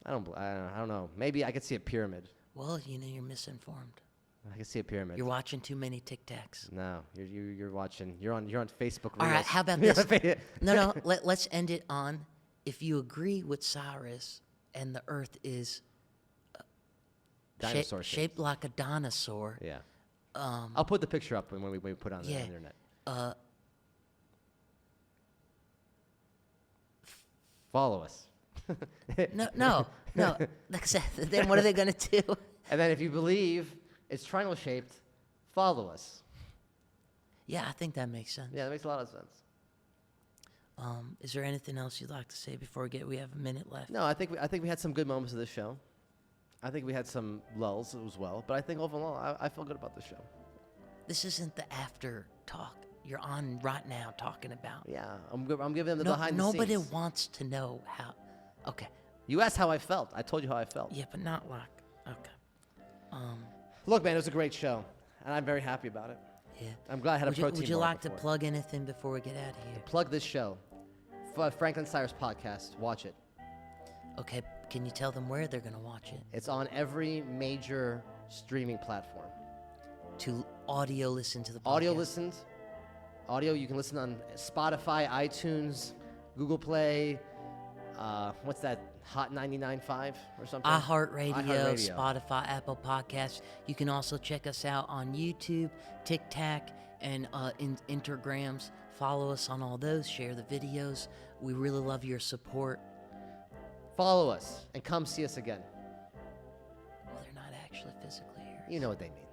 I don't know. Maybe I could see a pyramid. Well, you know, you're misinformed. I can see a pyramid. You're watching too many Tic Tacs. No, you're watching. You're on Facebook. All right, Reels. how about You're this? on Fa- No, let's end it on, if you agree with Cyrus and the Earth is Dinosaur shaped. shaped like a dinosaur. Yeah. I'll put the picture up when we put it on the Yeah. internet. Uh, Follow us. no. Like I said, then what are they gonna do? And then if you believe it's triangle shaped, follow us. Yeah, I think that makes sense. Yeah, that makes a lot of sense. Is there anything else you'd like to say before we have a minute left? No, I think we had some good moments of this show. I think we had some lulls as well, but I think overall I feel good about the show. This isn't the after talk. You're on right now talking about. Yeah, I'm giving them the No, behind the nobody scenes. wants to know how. Okay. You asked how I felt. I told you how I felt. Yeah, but not like. Okay. Look, man, it was a great show, and I'm very happy about it. Yeah. I'm glad I had a protein Would you bar like to before. plug anything before we get out of here? Plug this show. Franklin Cyrus podcast. Watch it. Okay. Can you tell them where they're gonna watch it? It's on every major streaming platform. To audio listen to the podcast. Audio listens. Audio, you can listen on Spotify, iTunes, Google Play. What's that? Hot 99.5 or something? iHeartRadio, iHeartRadio. Spotify, Apple Podcasts. You can also check us out on YouTube, TikTok, and Instagrams. Follow us on all those. Share the videos. We really love your support. Follow us and come see us again. Well, they're not actually physically here. You know what they mean.